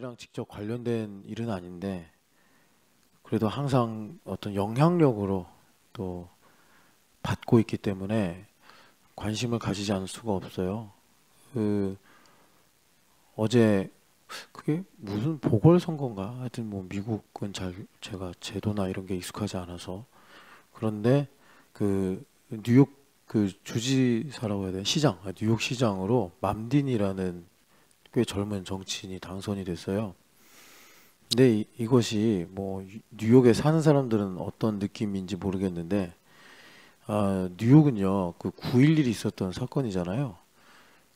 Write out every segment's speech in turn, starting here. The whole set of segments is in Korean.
뉴욕이랑 직접 관련된 일은 아닌데 그래도 항상 어떤 영향력으로 또 받고 있기 때문에 관심을 가지지 않을 수가 없어요. 그 어제 그게 무슨 보궐선거인가? 하여튼 뭐 미국은 잘 제가 제도나 이런 게 익숙하지 않아서 그런데 그 뉴욕 그 주지사라고 해야 되나? 시장, 뉴욕 시장으로 맘딘이라는 꽤 젊은 정치인이 당선이 됐어요. 근데 이것이 뭐 뉴욕에 사는 사람들은 어떤 느낌인지 모르겠는데 뉴욕은요 그 9.11이 있었던 사건이잖아요.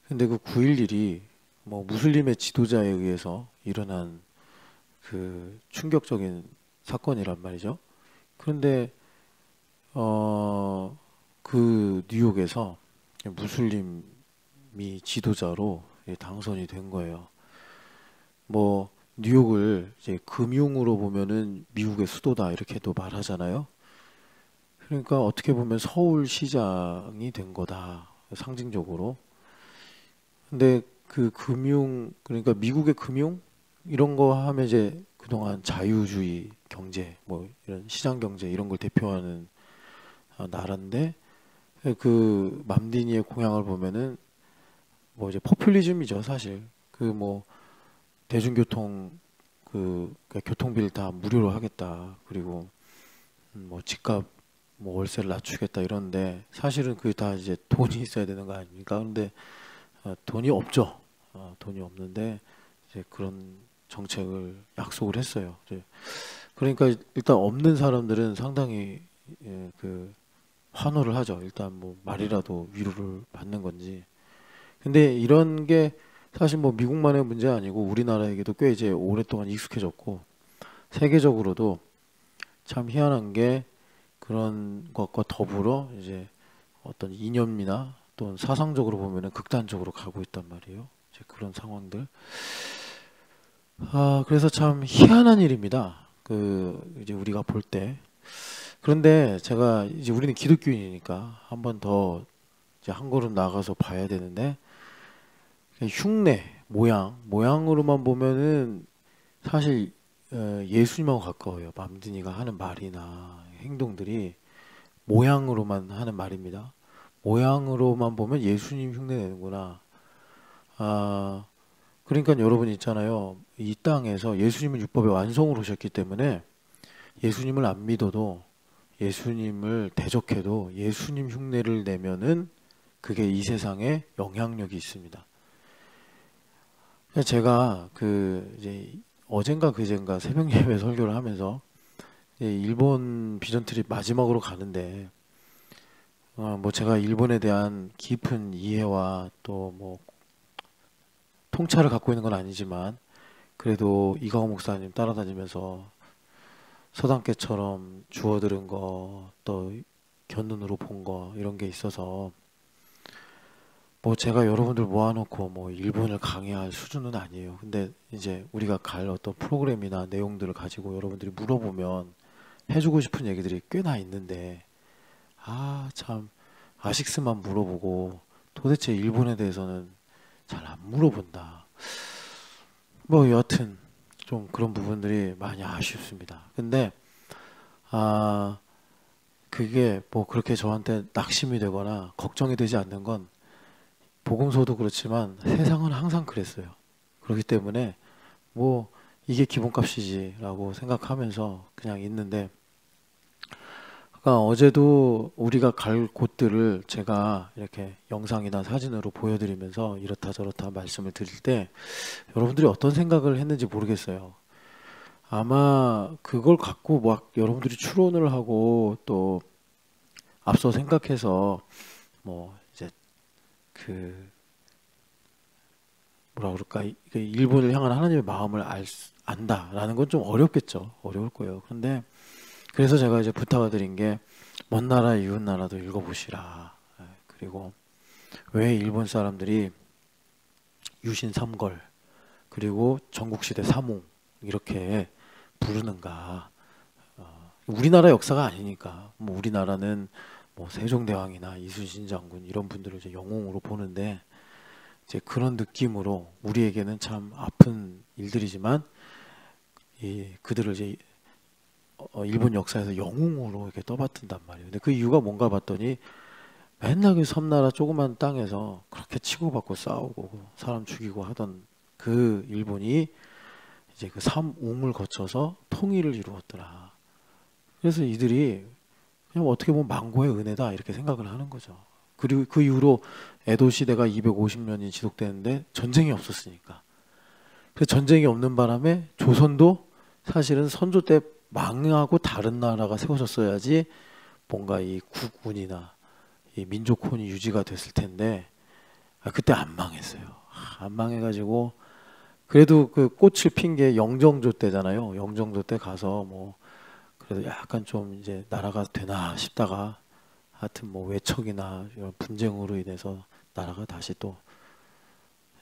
근데 그 9.11이 뭐 무슬림의 지도자에 의해서 일어난 그 충격적인 사건이란 말이죠. 그런데 그 뉴욕에서 무슬림이 지도자로 당선이 된 거예요. 뭐 뉴욕을 이제 금융으로 보면은 미국의 수도다 이렇게도 말하잖아요. 그러니까 어떻게 보면 서울시장이 된 거다 상징적으로. 근데 그 금융 그러니까 미국의 금융 이런 거 하면 이제 그동안 자유주의 경제 뭐 이런 시장 경제 이런 걸 대표하는 나라인데 그 맘디니의 공약을 보면은 뭐 이제 포퓰리즘이죠 사실. 그 뭐 대중교통 그러니까 교통비를 다 무료로 하겠다. 그리고 뭐 집값 뭐 월세를 낮추겠다 이러는데 사실은 그게 다 이제 돈이 있어야 되는 거 아닙니까? 근데 돈이 없죠. 돈이 없는데 이제 그런 정책을 약속을 했어요. 이제 그러니까 일단 없는 사람들은 상당히 그 환호를 하죠. 일단 뭐 말이라도 위로를 받는 건지. 근데 이런 게 사실 뭐 미국만의 문제 아니고 우리나라에게도 꽤 이제 오랫동안 익숙해졌고 세계적으로도 참 희한한 게 그런 것과 더불어 이제 어떤 이념이나 또는 사상적으로 보면은 극단적으로 가고 있단 말이에요. 이제 그런 상황들. 그래서 참 희한한 일입니다. 그 이제 우리가 볼 때. 그런데 제가 이제 우리는 기독교인이니까 한번 더 이제 한 걸음 나가서 봐야 되는데 흉내, 모양으로만 보면은 사실 예수님하고 가까워요. 맘드니가 하는 말이나 행동들이 모양으로만 하는 말입니다. 모양으로만 보면 예수님 흉내 내는구나. 아, 그러니까 여러분 있잖아요. 이 땅에서 예수님은 율법의 완성으로 오셨기 때문에 예수님을 안 믿어도 예수님을 대적해도 예수님 흉내를 내면은 그게 이 세상에 영향력이 있습니다. 제가 그 이제 어젠가 그젠가 새벽 예배 설교를 하면서 일본 비전 트립 마지막으로 가는데 뭐 제가 일본에 대한 깊은 이해와 또 뭐 통찰을 갖고 있는 건 아니지만 그래도 이강호 목사님 따라다니면서 서당계처럼 주워 들은 거 또 견눈으로 본 거 이런 게 있어서 뭐 제가 여러분들 모아놓고 뭐 일본을 강의할 수준은 아니에요. 근데 이제 우리가 갈 어떤 프로그램이나 내용들을 가지고 여러분들이 물어보면 해주고 싶은 얘기들이 꽤나 있는데 참 아식스만 물어보고 도대체 일본에 대해서는 잘 안 물어본다. 뭐 여하튼 좀 그런 부분들이 많이 아쉽습니다. 근데 아 그게 뭐 그렇게 저한테 낙심이 되거나 걱정이 되지 않는 건 복음서도 그렇지만 세상은 항상 그랬어요. 그렇기 때문에 뭐 이게 기본값이지라고 생각하면서 그냥 있는데 어제도 우리가 갈 곳들을 제가 이렇게 영상이나 사진으로 보여드리면서 이렇다 저렇다 말씀을 드릴 때 여러분들이 어떤 생각을 했는지 모르겠어요. 아마 그걸 갖고 막 여러분들이 추론을 하고 또 앞서 생각해서 뭐 이제 그 뭐라 그럴까 일본을 향한 하나님의 마음을 안다라는 건 좀 어렵겠죠. 어려울 거예요. 그런데 그래서 제가 이제 부탁을 드린 게 먼 나라 이웃 나라도 읽어보시라. 그리고 왜 일본 사람들이 유신 삼걸 그리고 전국시대 삼홍 이렇게 부르는가. 우리나라 역사가 아니니까 뭐 우리나라는 뭐 세종대왕이나 이순신 장군 이런 분들을 이제 영웅으로 보는데 이제 그런 느낌으로 우리에게는 참 아픈 일들이지만 그들을 이제 일본 역사에서 영웅으로 이렇게 떠받든단 말이에요. 근데 그 이유가 뭔가 봤더니 맨날 그 섬나라 조그만 땅에서 그렇게 치고받고 싸우고 사람 죽이고 하던 그 일본이 이제 그 삼웅을 거쳐서 통일을 이루었더라. 그래서 이들이 그냥 어떻게 보면 망고의 은혜다 이렇게 생각을 하는 거죠. 그리고 그 이후로 에도 시대가 250년이 지속되는데 전쟁이 없었으니까. 그 전쟁이 없는 바람에 조선도 사실은 선조 때 망하고 다른 나라가 세워졌어야지 뭔가 이 국운이나 이 민족혼이 유지가 됐을 텐데 그때 안 망했어요. 안 망해가지고 그래도 그 꽃을 핀 게 영정조 때잖아요. 영정조 때 가서 뭐 그래도 약간 좀 이제 나라가 되나 싶다가 하여튼 뭐 외척이나 이런 분쟁으로 인해서 나라가 다시 또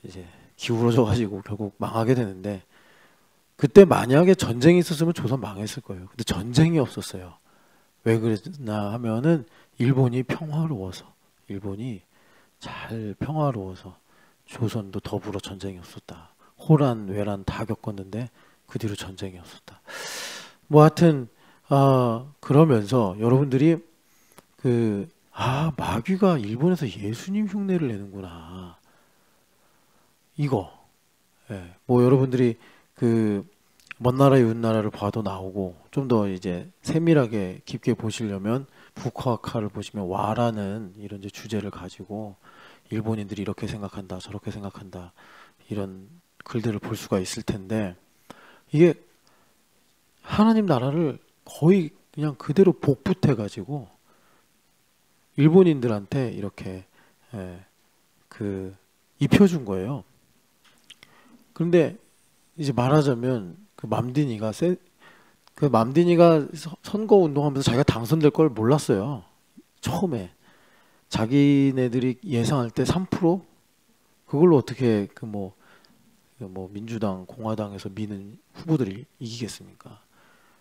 이제 기울어져 가지고 결국 망하게 되는데 그때 만약에 전쟁이 있었으면 조선 망했을 거예요. 근데 전쟁이 없었어요. 왜 그랬나 하면은 일본이 잘 평화로워서 조선도 더불어 전쟁이 없었다. 호란, 외란 다 겪었는데 그 뒤로 전쟁이 없었다. 뭐 하여튼 그러면서 여러분들이 마귀가 일본에서 예수님 흉내를 내는구나. 이거. 예, 뭐 여러분들이 먼 나라 이웃 나라를 봐도 나오고 좀 더 이제 세밀하게 깊게 보시려면 부카카를 보시면 와라는 이런 이제 주제를 가지고 일본인들이 이렇게 생각한다 저렇게 생각한다 이런 글들을 볼 수가 있을 텐데 이게 하나님 나라를 거의 그냥 그대로 복붙해 가지고 일본인들한테 이렇게 입혀준 거예요. 그런데 이제 말하자면 맘디니가 선거 운동하면서 자기가 당선될 걸 몰랐어요. 처음에 자기네들이 예상할 때 3% 그걸로 어떻게 뭐 민주당, 공화당에서 미는 후보들이 이기겠습니까?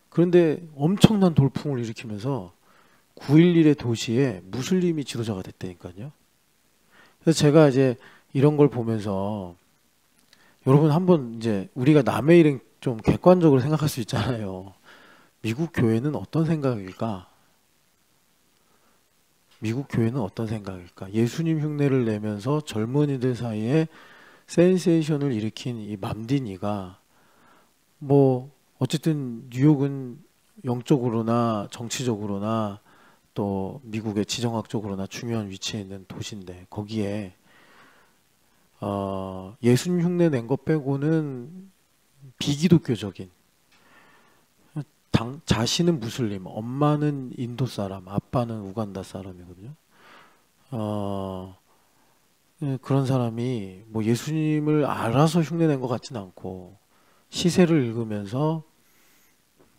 그런데 엄청난 돌풍을 일으키면서 9.11의 도시에 무슬림이 지도자가 됐다니까요. 그래서 제가 이제 이런 걸 보면서 여러분 한번 이제 우리가 남의 일은 좀 객관적으로 생각할 수 있잖아요. 미국 교회는 어떤 생각일까? 미국 교회는 어떤 생각일까? 예수님 흉내를 내면서 젊은이들 사이에 센세이션을 일으킨 이 맘디니가 뭐 어쨌든 뉴욕은 영적으로나 정치적으로나 또 미국의 지정학적으로나 중요한 위치에 있는 도시인데 거기에 예수님 흉내 낸 것 빼고는 비기독교적인 자신은 무슬림, 엄마는 인도 사람, 아빠는 우간다 사람이거든요. 그런 사람이 뭐 예수님을 알아서 흉내낸 것 같지는 않고 시세를 읽으면서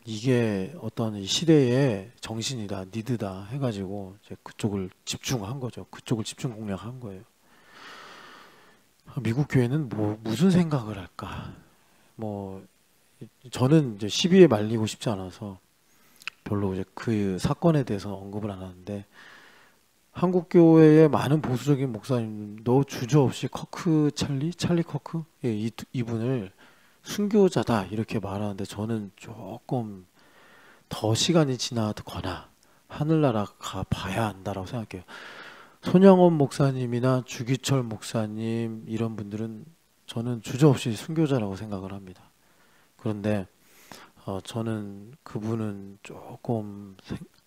이게 어떤 시대의 정신이다, 니드다 해가지고 이제 그쪽을 집중한 거죠. 그쪽을 집중 공략한 거예요. 미국 교회는 뭐 무슨 생각을 할까? 뭐 저는 이제 시비에 말리고 싶지 않아서 별로 이제 그 사건에 대해서 언급을 안 하는데 한국 교회의 많은 보수적인 목사님도 주저없이 찰리 커크 이분을 순교자다 이렇게 말하는데 저는 조금 더 시간이 지나거나 하늘나라 가 봐야 한다라고 생각해요. 손양원 목사님이나 주기철 목사님 이런 분들은 저는 주저없이 순교자라고 생각을 합니다. 그런데 저는 그분은 조금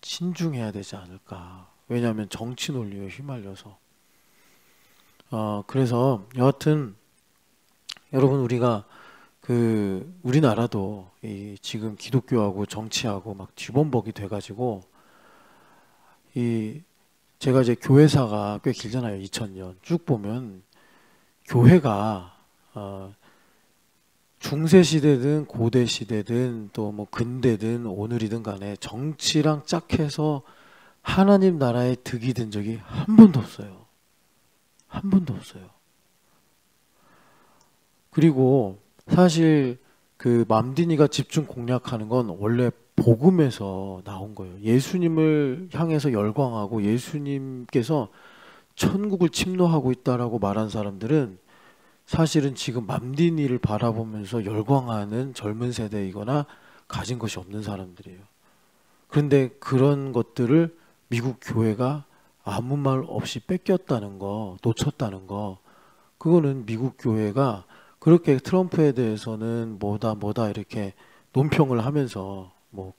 신중해야 되지 않을까. 왜냐하면 정치 논리에 휘말려서. 그래서 여하튼 여러분 우리가 우리나라도 지금 기독교하고 정치하고 막 뒤범벅이 돼가지고 제가 이제 교회사가 꽤 길잖아요. 2000년 쭉 보면 교회가 중세 시대든 고대 시대든 또 뭐 근대든 오늘이든 간에 정치랑 짝해서 하나님 나라에 득이 된 적이 한 번도 없어요. 한 번도 없어요. 그리고 사실 맘디니가 집중 공략하는 건 원래 복음에서 나온 거예요. 예수님을 향해서 열광하고 예수님께서 천국을 침노하고 있다라고 말한 사람들은 사실은 지금 맘디니를 바라보면서 열광하는 젊은 세대이거나 가진 것이 없는 사람들이에요. 그런데 그런 것들을 미국 교회가 아무 말 없이 뺏겼다는 거, 놓쳤다는 거, 그거는 미국 교회가 그렇게 트럼프에 대해서는 뭐다 이렇게 논평을 하면서 뭐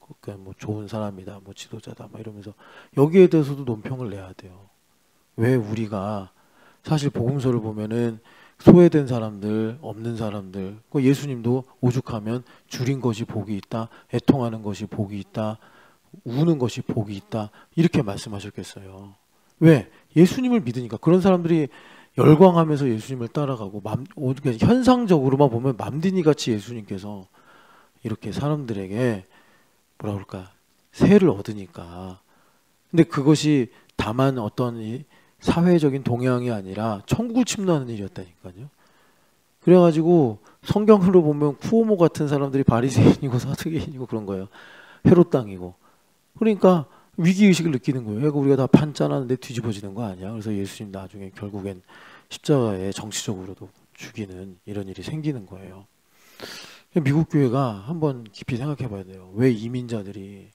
좋은 사람이다, 뭐 지도자다, 막 이러면서 여기에 대해서도 논평을 내야 돼요. 왜 우리가 사실 복음서를 보면은 소외된 사람들, 없는 사람들, 그 예수님도 오죽하면 줄인 것이 복이 있다, 애통하는 것이 복이 있다, 우는 것이 복이 있다, 이렇게 말씀하셨겠어요. 왜? 예수님을 믿으니까. 그런 사람들이 열광하면서 예수님을 따라가고 현상적으로만 보면 맘디니 같이 예수님께서 이렇게 사람들에게 뭐라 그럴까, 세를 얻으니까. 근데 그것이 다만 어떤 이 사회적인 동향이 아니라 천국을 침노하는 일이었다니까요. 그래가지고 성경으로 보면 쿠오모 같은 사람들이 바리새인이고 사두개인이고 그런 거예요. 헤롯 당이고. 그러니까 위기의식을 느끼는 거예요. 우리가 다 판짜놨는데 뒤집어지는 거 아니야. 그래서 예수님 나중에 결국엔 십자가에 정치적으로도 죽이는 이런 일이 생기는 거예요. 미국 교회가 한번 깊이 생각해 봐야 돼요. 왜 이민자들이,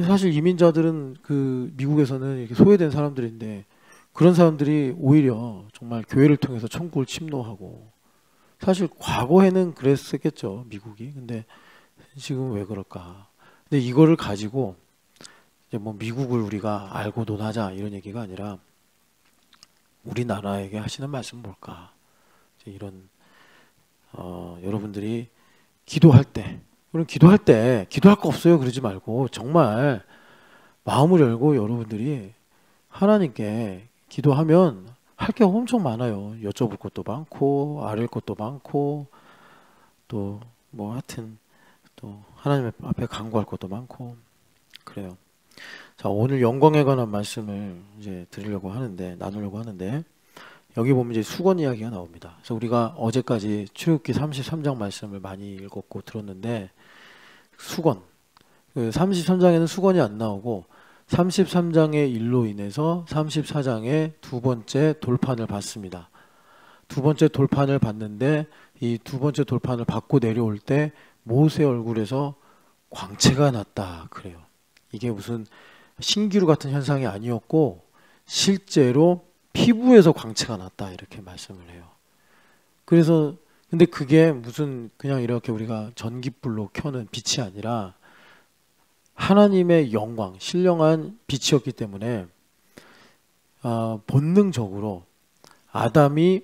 사실 이민자들은 그 미국에서는 이렇게 소외된 사람들인데 그런 사람들이 오히려 정말 교회를 통해서 천국을 침노하고, 사실 과거에는 그랬었겠죠, 미국이. 근데 지금 왜 그럴까? 근데 이거를 가지고 이제 뭐 미국을 우리가 알고 논하자 이런 얘기가 아니라 우리나라에게 하시는 말씀 뭘까? 이제 이런 여러분들이 기도할 때, 그럼 기도할 거 없어요 그러지 말고 정말 마음을 열고 여러분들이 하나님께 기도하면 할 게 엄청 많아요. 여쭤볼 것도 많고 아릴 것도 많고 또 뭐 하여튼 또 하나님 앞에 간구할 것도 많고 그래요. 자, 오늘 영광에 관한 말씀을 이제 나누려고 하는데 여기 보면 이제 수건 이야기가 나옵니다. 그래서 우리가 어제까지 출애굽기 33장 말씀을 많이 읽었고 들었는데, 수건, 그 33장에는 수건이 안 나오고 33장의 일로 인해서 34장의 두 번째 돌판을 받습니다. 두 번째 돌판을 받는데 이 두 번째 돌판을 받고 내려올 때 모세 얼굴에서 광채가 났다 그래요. 이게 무슨 신기루 같은 현상이 아니었고 실제로 피부에서 광채가 났다 이렇게 말씀을 해요. 그래서 근데 그게 무슨 그냥 이렇게 우리가 전깃불로 켜는 빛이 아니라 하나님의 영광, 신령한 빛이었기 때문에 본능적으로 아담이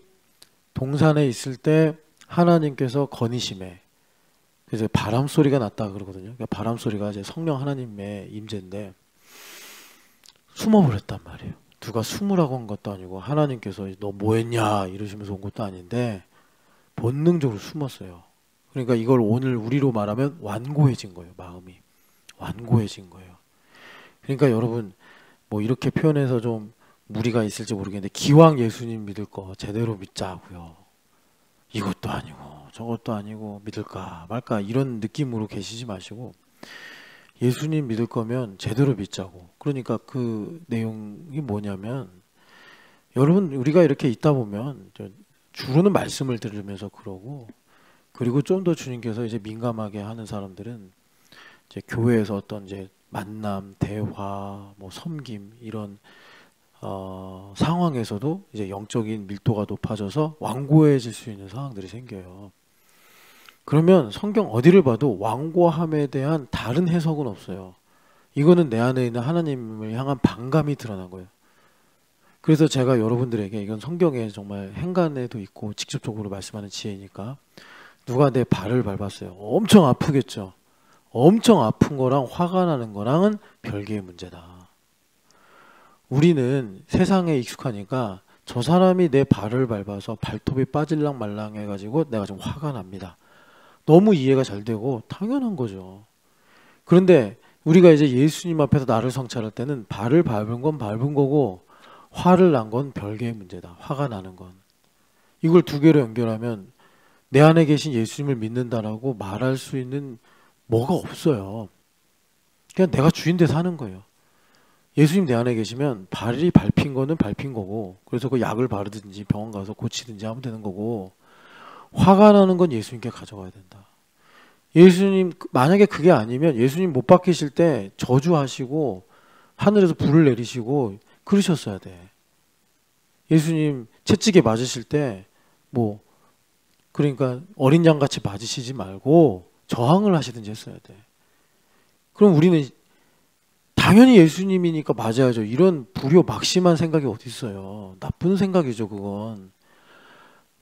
동산에 있을 때 하나님께서 거니심에, 그래서 바람 소리가 났다 그러거든요. 그러니까 바람 소리가 이제 성령 하나님의 임재인데 숨어버렸단 말이에요. 누가 숨으라고 한 것도 아니고 하나님께서 너 뭐했냐 이러시면서 온 것도 아닌데 본능적으로 숨었어요. 그러니까 이걸 오늘 우리로 말하면 완고해진 거예요. 마음이 완고해진 거예요. 그러니까 여러분 뭐 이렇게 표현해서 좀 무리가 있을지 모르겠는데 기왕 예수님 믿을 거 제대로 믿자고요. 이것도 아니고 저것도 아니고 믿을까 말까 이런 느낌으로 계시지 마시고 예수님 믿을 거면 제대로 믿자고. 그러니까 그 내용이 뭐냐면, 여러분 우리가 이렇게 있다 보면 주로는 말씀을 들으면서 그러고, 그리고 좀 더 주님께서 이제 민감하게 하는 사람들은 이제 교회에서 어떤 이제 만남, 대화, 뭐 섬김 이런 상황에서도 이제 영적인 밀도가 높아져서 완고해질 수 있는 상황들이 생겨요. 그러면 성경 어디를 봐도 완고함에 대한 다른 해석은 없어요. 이거는 내 안에 있는 하나님을 향한 반감이 드러난 거예요. 그래서 제가 여러분들에게, 이건 성경에 정말 행간에도 있고 직접적으로 말씀하는 지혜니까, 누가 내 발을 밟았어요. 엄청 아프겠죠. 엄청 아픈 거랑 화가 나는 거랑은 별개의 문제다. 우리는 세상에 익숙하니까 저 사람이 내 발을 밟아서 발톱이 빠질랑 말랑 해가지고 내가 좀 화가 납니다. 너무 이해가 잘 되고 당연한 거죠. 그런데 우리가 이제 예수님 앞에서 나를 성찰할 때는 발을 밟은 건 밟은 거고 화를 난 건 별개의 문제다. 화가 나는 건. 이걸 두 개로 연결하면 내 안에 계신 예수님을 믿는다라고 말할 수 있는 뭐가 없어요. 그냥 내가 주인 돼 사는 거예요. 예수님 내 안에 계시면 발이 밟힌 거는 밟힌 거고, 그래서 그 약을 바르든지 병원 가서 고치든지 하면 되는 거고, 화가 나는 건 예수님께 가져가야 된다. 예수님 만약에 그게 아니면 예수님 못 박히실 때 저주하시고 하늘에서 불을 내리시고 그러셨어야 돼. 예수님 채찍에 맞으실 때 뭐 그러니까 어린 양같이 맞으시지 말고 저항을 하시든지 했어야 돼. 그럼 우리는 당연히 예수님이니까 맞아야죠. 이런 불효막심한 생각이 어디 있어요. 나쁜 생각이죠, 그건.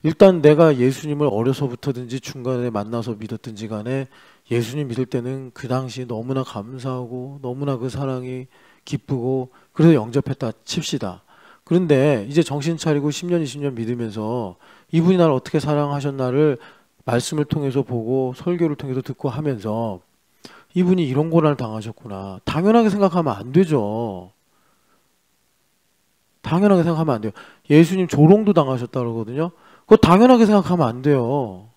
일단 내가 예수님을 어려서부터든지 중간에 만나서 믿었든지 간에 예수님 믿을 때는 그 당시 너무나 감사하고 너무나 그 사랑이 기쁘고 그래서 영접했다 칩시다. 그런데 이제 정신 차리고 10년, 20년 믿으면서 이분이 나를 어떻게 사랑하셨나를 말씀을 통해서 보고 설교를 통해서 듣고 하면서 이분이 이런 고난을 당하셨구나. 당연하게 생각하면 안 되죠. 당연하게 생각하면 안 돼요. 예수님 조롱도 당하셨다 그러거든요. 그거 당연하게 생각하면 안 돼요.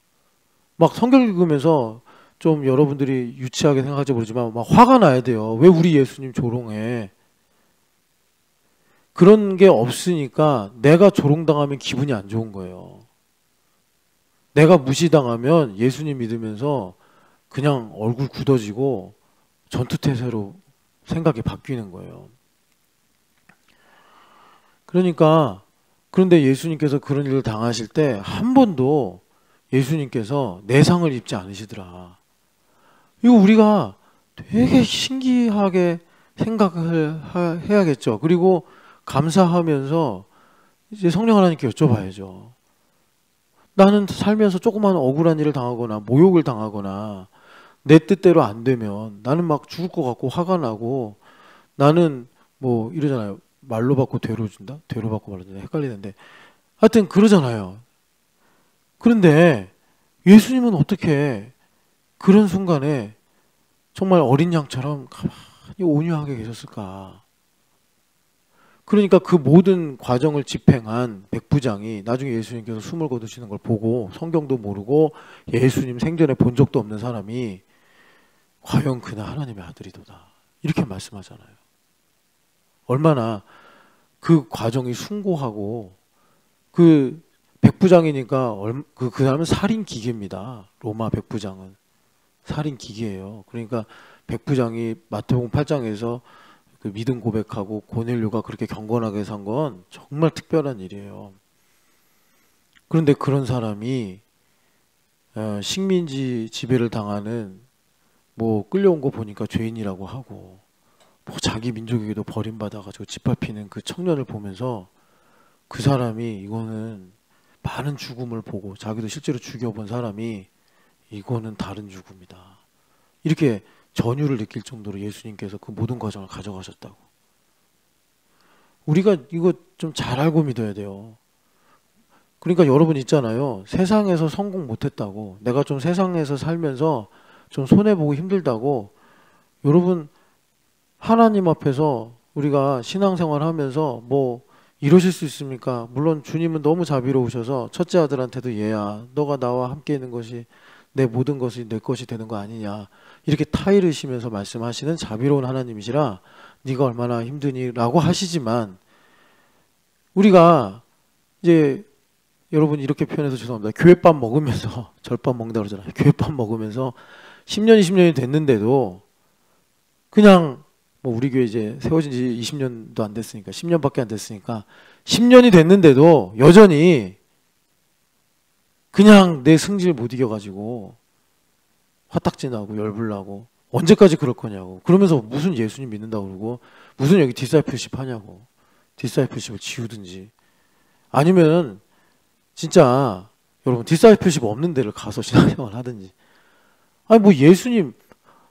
막 성경 읽으면서 좀 여러분들이 유치하게 생각할지 모르지만 막 화가 나야 돼요. 왜 우리 예수님 조롱해? 그런 게 없으니까 내가 조롱당하면 기분이 안 좋은 거예요. 내가 무시당하면 예수님 믿으면서 그냥 얼굴 굳어지고 전투태세로 생각이 바뀌는 거예요. 그러니까 그런데 예수님께서 그런 일을 당하실 때 한 번도 예수님께서 내상을 입지 않으시더라. 이거 우리가 되게 신기하게 생각을 해야겠죠. 그리고 감사하면서 이제 성령 하나님께 여쭤봐야죠. 나는 살면서 조그마한 억울한 일을 당하거나 모욕을 당하거나 내 뜻대로 안 되면 나는 막 죽을 것 같고 화가 나고 나는 뭐 이러잖아요. 말로 받고 되로 준다? 되로 받고 말로 준다? 헷갈리는데 하여튼 그러잖아요. 그런데 예수님은 어떻게 그런 순간에 정말 어린 양처럼 가만히 온유하게 계셨을까? 그러니까 그 모든 과정을 집행한 백부장이 나중에 예수님께서 숨을 거두시는 걸 보고 성경도 모르고 예수님 생전에 본 적도 없는 사람이 과연 그는 하나님의 아들이도다. 이렇게 말씀하잖아요. 얼마나 그 과정이 숭고하고 그 백부장이니까 그 사람은 살인 기계입니다. 로마 백부장은 살인 기계예요. 그러니까 백부장이 마태복음 8장에서 그 믿음 고백하고 고넬료가 그렇게 경건하게 산 건 정말 특별한 일이에요. 그런데 그런 사람이 식민지 지배를 당하는 뭐 끌려온 거 보니까 죄인이라고 하고 뭐 자기 민족에게도 버림받아가지고 짓밟히는 그 청년을 보면서 그 사람이 이거는 많은 죽음을 보고 자기도 실제로 죽여본 사람이 이거는 다른 죽음이다. 이렇게 전율을 느낄 정도로 예수님께서 그 모든 과정을 가져가셨다고. 우리가 이거 좀 잘 알고 믿어야 돼요. 그러니까 여러분 있잖아요. 세상에서 성공 못했다고 내가 좀 세상에서 살면서 좀 손해보고 힘들다고 여러분 하나님 앞에서 우리가 신앙생활 하면서 뭐 이러실 수 있습니까? 물론 주님은 너무 자비로우셔서 첫째 아들한테도 얘야 너가 나와 함께 있는 것이 내 모든 것이 내 것이 되는 거 아니냐 이렇게 타이르시면서 말씀하시는 자비로운 하나님이시라 네가 얼마나 힘드니 라고 하시지만 우리가 이제 여러분 이렇게 표현해서 죄송합니다. 교회밥 먹으면서 절밥 먹는다고 그러잖아요. 교회밥 먹으면서 10년 20년이 됐는데도 그냥 뭐 우리 교회 이제 세워진 지 20년도 안 됐으니까 10년밖에 안 됐으니까 10년이 됐는데도 여전히 그냥 내 승질 못 이겨가지고 화딱지 나고 열불나고 언제까지 그럴 거냐고 그러면서 무슨 예수님 믿는다고 그러고 무슨 여기 디사이플십 하냐고 디사이플십을 지우든지 아니면 진짜 여러분 디사이플십 없는 데를 가서 신앙생활 하든지 아니 뭐 예수님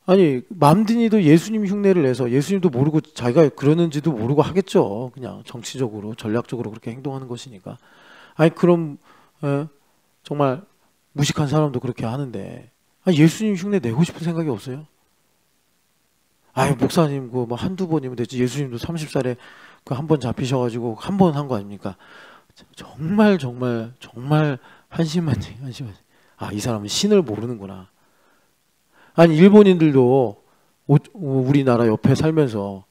아니 맘드니도 예수님 흉내를 내서 예수님도 모르고 자기가 그러는지도 모르고 하겠죠. 그냥 정치적으로 전략적으로 그렇게 행동하는 것이니까 아니 그럼 정말 무식한 사람도 그렇게 하는데 아니, 예수님 흉내 내고 싶은 생각이 없어요? 아이 목사님 그 뭐 한두 번이면 됐지 예수님도 30살에 그 한 번 잡히셔가지고 한 번 한 거 아닙니까? 정말 정말 정말 한심하지. 아, 이 사람은 신을 모르는구나. 아니 일본인들도 우리나라 옆에 살면서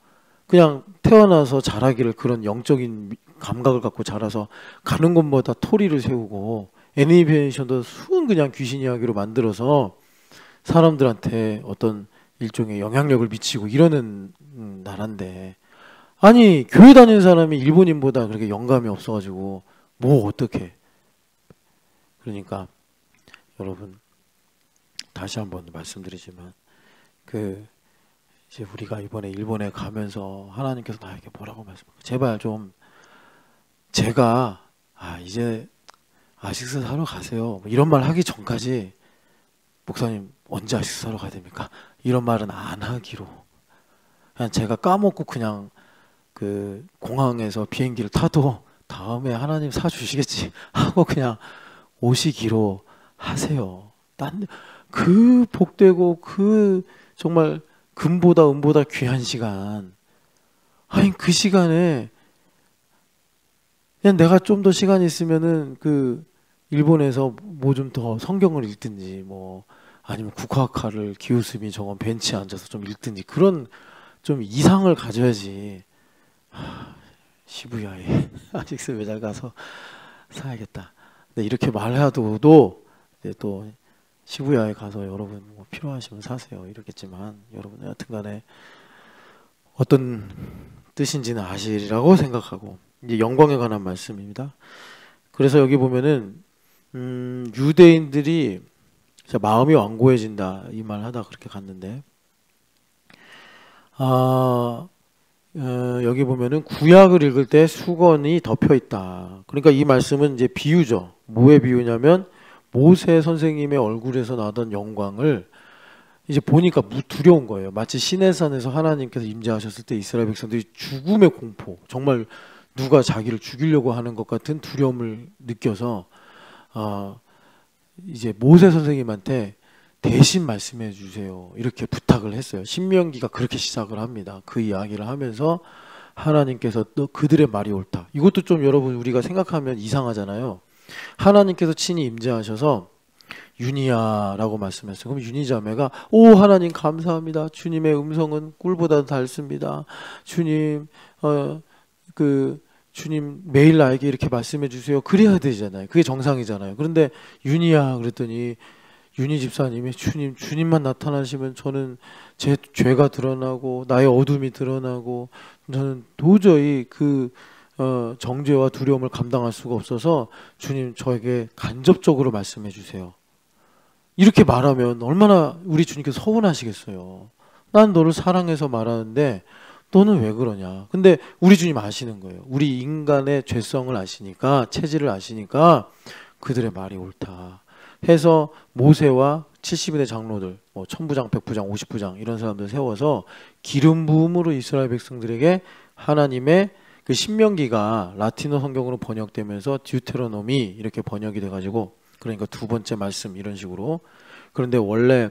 그냥 태어나서 자라기를 그런 영적인 감각을 갖고 자라서 가는 곳마다 토리를 세우고 애니메이션도 순 그냥 귀신 이야기로 만들어서 사람들한테 어떤 일종의 영향력을 미치고 이러는 나라인데, 아니 교회 다니는 사람이 일본인보다 그렇게 영감이 없어가지고 뭐 어떻게. 그러니까 여러분 다시 한번 말씀드리지만 그 이제 우리가 이번에 일본에 가면서 하나님께서 나에게 뭐라고 말씀하세요? 제발 좀 제가 이제 아식스 사러 가세요 뭐 이런 말 하기 전까지 목사님 언제 아식스 사러 가야 됩니까? 이런 말은 안 하기로. 그냥 제가 까먹고 그냥 그 공항에서 비행기를 타도 다음에 하나님 사주시겠지 하고 그냥 오시기로 하세요. 딴 그 복되고 그 정말 금보다 은보다 귀한 시간, 아니 그 시간에 그냥 내가 좀 더 시간이 있으면은 그 일본에서 뭐 좀 더 성경을 읽든지 뭐 아니면 국화카를 기우스미 저건 벤치에 앉아서 좀 읽든지 그런 좀 이상을 가져야지. 시부야에 아식스 매장 가서 사야겠다. 근데 이렇게 말해도 이제 또 시부야에 가서 여러분 뭐 필요하시면 사세요 이렇겠지만, 여러분 여하튼간에 어떤 뜻인지는 아시리라고 생각하고, 이제 영광에 관한 말씀입니다. 그래서 여기 보면은 유대인들이 마음이 완고해진다 이 말 하다 그렇게 갔는데, 여기 보면은 구약을 읽을 때 수건이 덮여 있다. 그러니까 이 말씀은 이제 비유죠. 뭐의 비유냐면 모세 선생님의 얼굴에서 나던 영광을 이제 보니까 두려운 거예요. 마치 시내산에서 하나님께서 임재하셨을 때 이스라엘 백성들이 죽음의 공포, 정말 누가 자기를 죽이려고 하는 것 같은 두려움을 느껴서 이제 모세 선생님한테 대신 말씀해 주세요 이렇게 부탁을 했어요. 신명기가 그렇게 시작을 합니다. 그 이야기를 하면서 하나님께서 또 그들의 말이 옳다. 이것도 좀 여러분 우리가 생각하면 이상하잖아요. 하나님께서 친히 임재하셔서 유니야라고 말씀했어요. 그럼 유니 자매가 오 하나님 감사합니다. 주님의 음성은 꿀보다 달습니다. 주님 주님 매일 나에게 이렇게 말씀해 주세요. 그래야 되잖아요. 그게 정상이잖아요. 그런데 유니야 그랬더니 유니 집사님이 주님만 나타나시면 저는 제 죄가 드러나고 나의 어둠이 드러나고 저는 도저히 그 정죄와 두려움을 감당할 수가 없어서 주님 저에게 간접적으로 말씀해 주세요. 이렇게 말하면 얼마나 우리 주님께서 서운하시겠어요. 난 너를 사랑해서 말하는데 너는 왜 그러냐. 근데 우리 주님 아시는 거예요. 우리 인간의 죄성을 아시니까, 체질을 아시니까 그들의 말이 옳다 해서 모세와 70인의 장로들, 뭐 1000부장, 100부장, 50부장 이런 사람들 세워서 기름 부음으로 이스라엘 백성들에게 하나님의 그 신명기가 라틴어 성경으로 번역되면서 듀테로노미 이렇게 번역이 돼가지고, 그러니까 두 번째 말씀 이런 식으로. 그런데 원래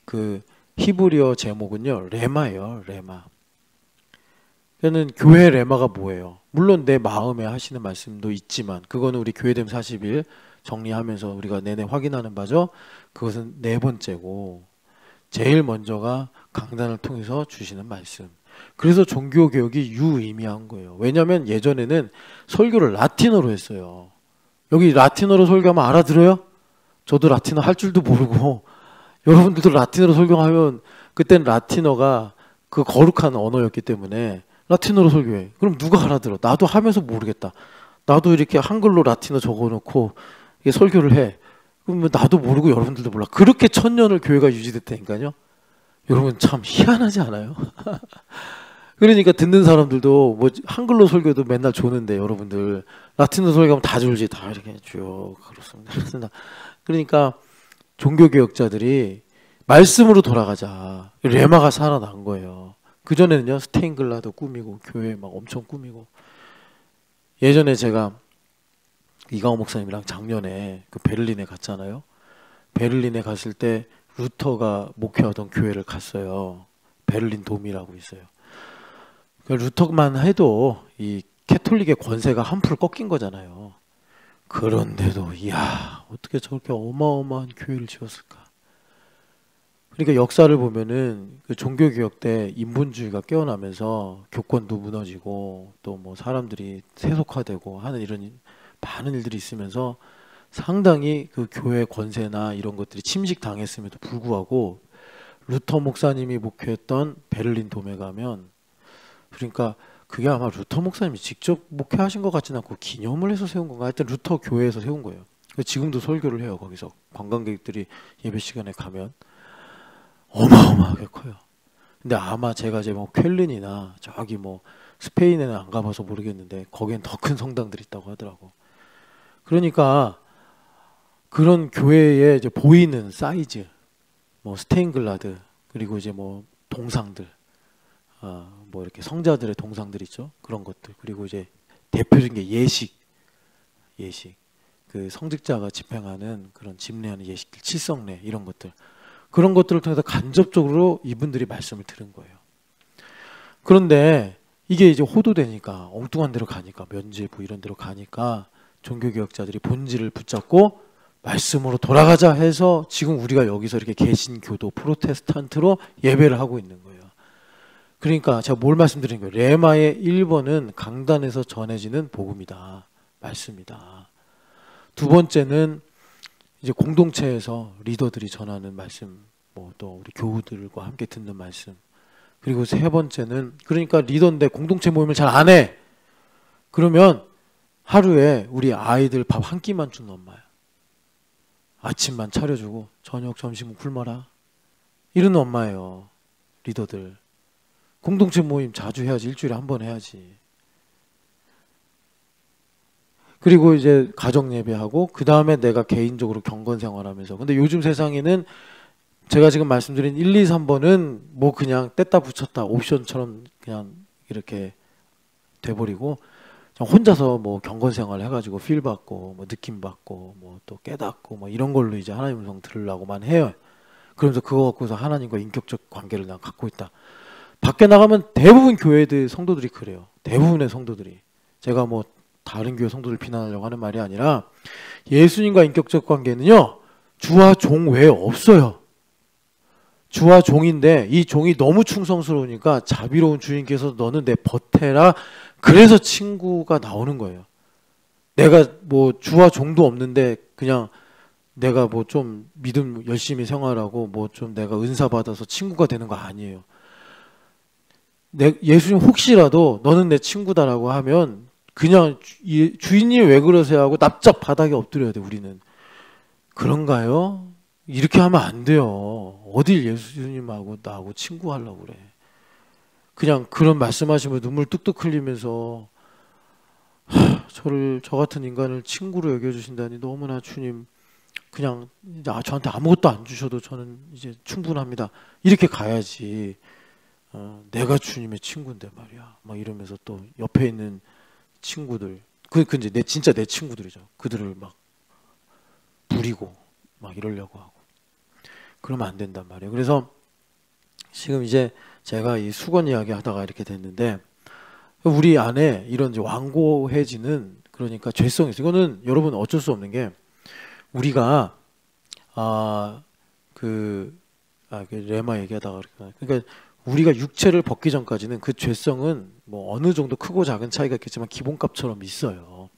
그 히브리어 제목은요 레마예요. 레마. 그는 교회 레마가 뭐예요? 물론 내 마음에 하시는 말씀도 있지만 그거는 우리 교회됨 40일 정리하면서 우리가 내내 확인하는 바죠. 그것은 네 번째고, 제일 먼저가 강단을 통해서 주시는 말씀. 그래서 종교개혁이 유의미한 거예요. 왜냐하면 예전에는 설교를 라틴어로 했어요. 여기 라틴어로 설교하면 알아들어요? 저도 라틴어 할 줄도 모르고 여러분들도 라틴어로 설교하면, 그때는 라틴어가 그 거룩한 언어였기 때문에 라틴어로 설교해. 그럼 누가 알아들어? 나도 하면서 모르겠다. 나도 이렇게 한글로 라틴어 적어놓고 설교를 해. 그러면 나도 모르고 여러분들도 몰라. 그렇게 1000년을 교회가 유지됐다니까요. 여러분 참 희한하지 않아요? 그러니까 듣는 사람들도 뭐 한글로 설교도 맨날 조는데 여러분들 라틴어 설교하면 다 졸지. 다 이렇게 쭉 그렇습니다. 그러니까 종교개혁자들이 말씀으로 돌아가자. 레마가 살아난 거예요. 그전에는요 스테인글라도 꾸미고 교회 막 엄청 꾸미고. 예전에 제가 이강호 목사님이랑 작년에 그 베를린에 갔잖아요. 베를린에 갔을 때 루터가 목회하던 교회를 갔어요. 베를린 돔이라고 있어요. 루터만 해도 이 캐톨릭의 권세가 한풀 꺾인 거잖아요. 그런데도 이야 어떻게 저렇게 어마어마한 교회를 지었을까. 그러니까 역사를 보면은 그 종교개혁 때 인본주의가 깨어나면서 교권도 무너지고 또 뭐 사람들이 세속화되고 하는 이런 많은 일들이 있으면서 상당히 그 교회 권세나 이런 것들이 침식당했음에도 불구하고 루터 목사님이 목회했던 베를린 도매 가면, 그러니까 그게 아마 루터 목사님이 직접 목회하신 것 같지는 않고 기념을 해서 세운 건가, 하여튼 루터 교회에서 세운 거예요. 지금도 설교를 해요. 거기서 관광객들이 예배 시간에 가면 어마어마하게 커요. 근데 아마 제가 이제 뭐 쾰른이나 저기 뭐 스페인에는 안 가봐서 모르겠는데 거기엔 더 큰 성당들이 있다고 하더라고. 그러니까 그런 교회에 이제 보이는 사이즈, 뭐 스테인글라드, 그리고 이제 뭐 동상들, 뭐 이렇게 성자들의 동상들 있죠. 그런 것들. 그리고 이제 대표적인 게 예식. 그 성직자가 집행하는 그런 집례하는 예식들, 칠성례 이런 것들. 그런 것들을 통해서 간접적으로 이분들이 말씀을 들은 거예요. 그런데 이게 이제 호도되니까, 엉뚱한 데로 가니까, 면죄부 이런 데로 가니까 종교개혁자들이 본질을 붙잡고 말씀으로 돌아가자 해서 지금 우리가 여기서 이렇게 개신교도 프로테스탄트로 예배를 하고 있는 거예요. 그러니까 제가 뭘 말씀드린 거예요. 레마의 1번은 강단에서 전해지는 복음이다, 말씀이다. 두 번째는 이제 공동체에서 리더들이 전하는 말씀, 뭐 또 우리 교우들과 함께 듣는 말씀. 그리고 세 번째는, 그러니까 리더인데 공동체 모임을 잘 안 해. 그러면 하루에 우리 아이들 밥 한 끼만 주는 엄마야. 아침만 차려주고 저녁 점심은 굶어라, 이런 엄마예요. 리더들. 공동체 모임 자주 해야지. 일주일에 한 번 해야지. 그리고 이제 가정 예배하고 그 다음에 내가 개인적으로 경건 생활하면서. 근데 요즘 세상에는 제가 지금 말씀드린 1, 2, 3번은 뭐 그냥 뗐다 붙였다 옵션처럼 그냥 이렇게 돼버리고, 혼자서 뭐 경건 생활 해가지고 필 받고 뭐 느낌 받고 뭐 또 깨닫고 뭐 이런 걸로 이제 하나님 음성 들으려고만 해요. 그러면서 그거 갖고서 하나님과 인격적 관계를 난 갖고 있다. 밖에 나가면 대부분 교회들 성도들이 그래요. 대부분의 성도들이. 제가 뭐 다른 교회 성도들 비난하려고 하는 말이 아니라, 예수님과 인격적 관계는요, 주와 종 외에 없어요. 주와 종인데 이 종이 너무 충성스러우니까 자비로운 주인께서 너는 내 벗해라, 그래서 친구가 나오는 거예요. 내가 뭐 주와 종도 없는데 그냥 내가 뭐 좀 믿음 열심히 생활하고 뭐 좀 내가 은사 받아서 친구가 되는 거 아니에요. 예수님 혹시라도 너는 내 친구다라고 하면 그냥 주인이 왜 그러세요 하고 납작 바닥에 엎드려야 돼. 우리는 그런가요? 이렇게 하면 안 돼요. 어딜 예수님하고 나하고 친구하려고 그래. 그냥 그런 말씀하시면 눈물 뚝뚝 흘리면서 저 같은 인간을 친구로 여겨주신다니 너무나 주님, 그냥 저한테 아무것도 안 주셔도 저는 이제 충분합니다, 이렇게 가야지. 내가 주님의 친구인데 말이야, 막 이러면서 또 옆에 있는 친구들, 그 이제 진짜 내 친구들이죠. 그들을 막 부리고 막 이러려고 하고 그러면 안 된단 말이에요. 그래서 지금 이제 제가 이 수건 이야기 하다가 이렇게 됐는데, 우리 안에 이런 이제 완고해지는, 그러니까 죄성이 있어요. 이거는 여러분 어쩔 수 없는 게, 우리가 그 레마 얘기하다가 그러니까 우리가 육체를 벗기 전까지는 그 죄성은 뭐 어느 정도 크고 작은 차이가 있겠지만 기본값처럼 있어요.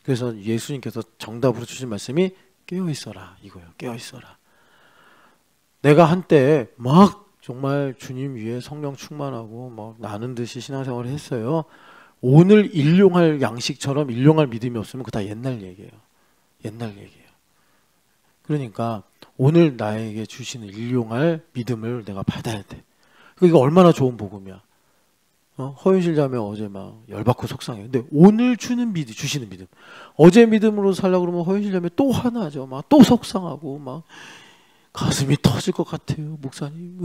그래서 예수님께서 정답으로 주신 말씀이 깨어 있어라 이거예요. 깨어 있어라. 내가 한때 막 정말 주님 위에 성령 충만하고 막 나는 듯이 신앙생활을 했어요. 오늘 일용할 양식처럼 일용할 믿음이 없으면 그거 다 옛날 얘기예요. 옛날 얘기예요. 그러니까 오늘 나에게 주시는 일용할 믿음을 내가 받아야 돼. 이거 얼마나 좋은 복음이야. 허윤실 자매 어제 막 열받고 속상해. 근데 오늘 주시는 믿음. 어제 믿음으로 살려고 그러면 허윤실 자매 또 화나죠. 막 또 속상하고 막 가슴이 터질 것 같아요, 목사님.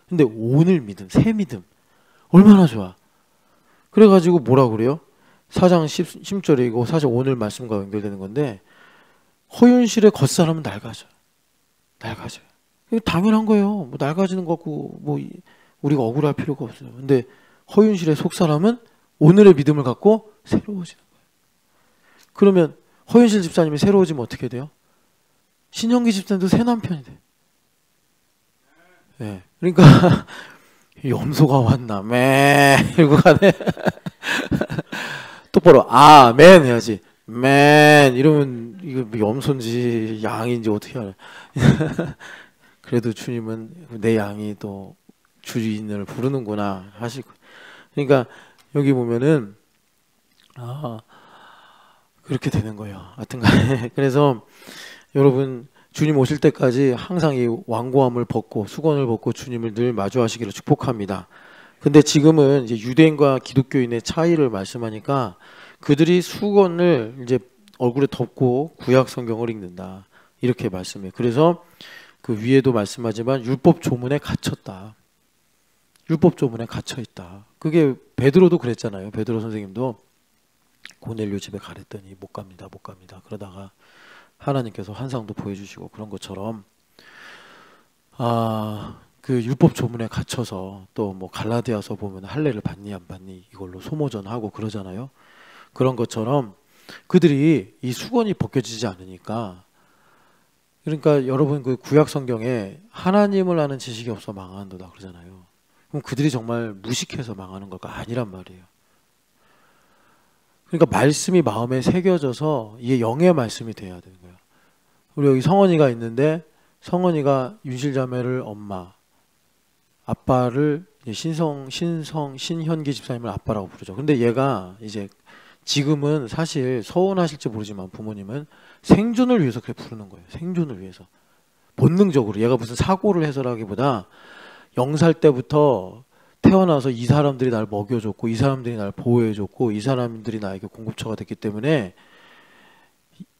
근데 오늘 믿음, 새 믿음 얼마나 좋아. 그래가지고 뭐라 그래요? 4장 10절에 이거 사실 오늘 말씀과 연결되는 건데, 허윤실의 겉사람은 낡아져요. 이거 당연한 거예요. 뭐 낡아지는 거 같고 뭐 우리가 억울할 필요가 없어요. 근데 허윤실의 속사람은 오늘의 믿음을 갖고 새로워지는 거예요. 그러면 허윤실 집사님이 새로워지면 어떻게 돼요? 신영기 집사님도 새 남편이 돼. 예. 그러니까 염소가 왔나 매 이러고 가네. 똑바로 아멘 해야지. 맨 이러면 이거 염소인지 양인지 어떻게 알아? 그래도 주님은 내 양이 또 주인을 부르는구나 하시고. 그러니까 여기 보면은 그렇게 되는 거예요. 하여튼간에 그래서 여러분 주님 오실 때까지 항상 이 완고함을 벗고 수건을 벗고 주님을 늘 마주하시기를 축복합니다. 근데 지금은 이제 유대인과 기독교인의 차이를 말씀하니까 그들이 수건을 이제 얼굴에 덮고 구약 성경을 읽는다 이렇게 말씀해요. 그래서 그 위에도 말씀하지만 율법 조문에 갇혔다. 율법 조문에 갇혀 있다. 그게 베드로도 그랬잖아요. 베드로 선생님도 고넬료 집에 가랬더니 못 갑니다. 못 갑니다. 그러다가 하나님께서 환상도 보여주시고 그런 것처럼 그 율법 조문에 갇혀서 또 뭐 갈라디아서 보면 할례를 받니 안 받니 이걸로 소모전하고 그러잖아요. 그런 것처럼 그들이 이 수건이 벗겨지지 않으니까 그러니까 여러분 그 구약 성경에 하나님을 아는 지식이 없어 망한도다 그러잖아요. 그럼 그들이 정말 무식해서 망하는 걸까? 아니란 말이에요. 그러니까 말씀이 마음에 새겨져서 이게 영의 말씀이 돼야 되는 거예요. 우리 여기 성원이가 있는데 성원이가 윤실자매를 엄마, 아빠를 신현기 집사님을 아빠라고 부르죠. 근데 얘가 이제 지금은 사실 서운하실지 모르지만 부모님은 생존을 위해서 그렇게 부르는 거예요. 생존을 위해서. 본능적으로 얘가 무슨 사고를 해서라기보다 0살 때부터 태어나서 이 사람들이 날 먹여줬고 이 사람들이 날 보호해줬고 이 사람들이 나에게 공급처가 됐기 때문에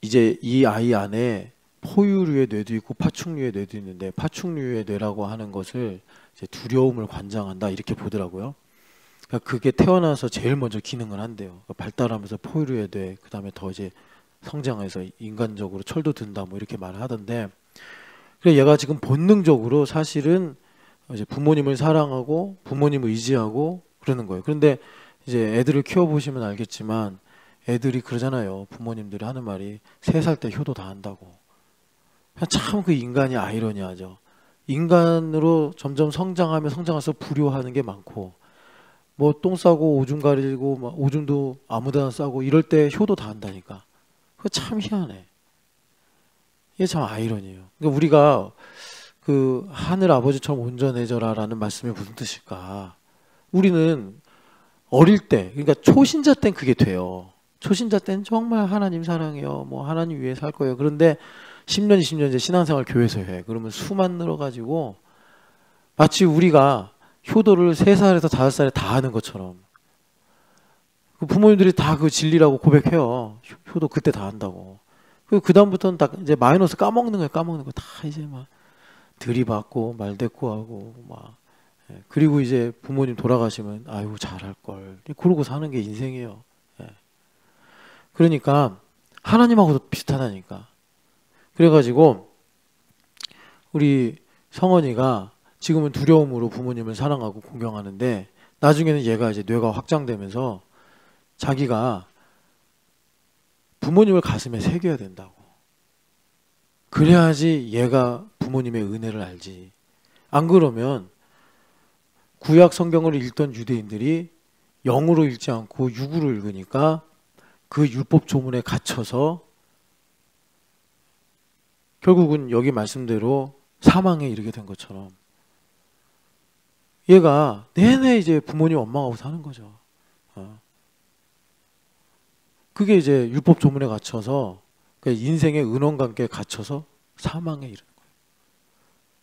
이제 이 아이 안에 포유류의 뇌도 있고 파충류의 뇌도 있는데 파충류의 뇌라고 하는 것을 이제 두려움을 관장한다 이렇게 보더라고요. 그러니까 그게 태어나서 제일 먼저 기능을 한대요. 그러니까 발달하면서 포유류의 뇌, 그 다음에 더 이제 성장해서 인간적으로 철도 든다 뭐 이렇게 말을 하던데, 그래 얘가 지금 본능적으로 사실은 이제 부모님을 사랑하고 부모님을 의지하고 그러는 거예요. 그런데 이제 애들을 키워보시면 알겠지만 애들이 그러잖아요. 부모님들이 하는 말이 3살 때 효도 다 한다고. 참 그 인간이 아이러니하죠. 인간으로 점점 성장하면 성장할수록 불효하는 게 많고 뭐 똥 싸고 오줌 가리고 막 오줌도 아무데나 싸고 이럴 때 효도 다 한다니까. 그거 참 희한해. 이게 참 아이러니해요. 그러니까 우리가 그 하늘 아버지처럼 온전해져라라는 말씀이 무슨 뜻일까? 우리는 어릴 때, 그러니까 초신자 땐 그게 돼요. 초신자 땐 정말 하나님 사랑해요. 뭐 하나님 위해 살 거예요. 그런데 10년, 20년 이제 신앙생활 교회에서 해. 그러면 수만 늘어가지고 마치 우리가 효도를 3살에서 5살에 다 하는 것처럼 그 부모님들이 다 그 진리라고 고백해요. 효도 그때 다 한다고. 그 다음부터는 다 이제 마이너스 까먹는 거예요. 까먹는 거 다 이제 막 들이받고 말대꾸하고 막. 그리고 이제 부모님 돌아가시면 아이고 잘할 걸. 그러고 사는 게 인생이에요. 그러니까 하나님하고도 비슷하다니까. 그래가지고 우리 성원이가 지금은 두려움으로 부모님을 사랑하고 공경하는데 나중에는 얘가 이제 뇌가 확장되면서 자기가 부모님을 가슴에 새겨야 된다고. 그래야지 얘가 부모님의 은혜를 알지. 안 그러면 구약 성경을 읽던 유대인들이 영으로 읽지 않고 육으로 읽으니까 그 율법 조문에 갇혀서 결국은 여기 말씀대로 사망에 이르게 된 것처럼 얘가 내내 이제 부모님 엄마하고 사는 거죠. 그게 이제 율법 조문에 갇혀서 인생의 은원관계에 갇혀서 사망에 이르는 거예요.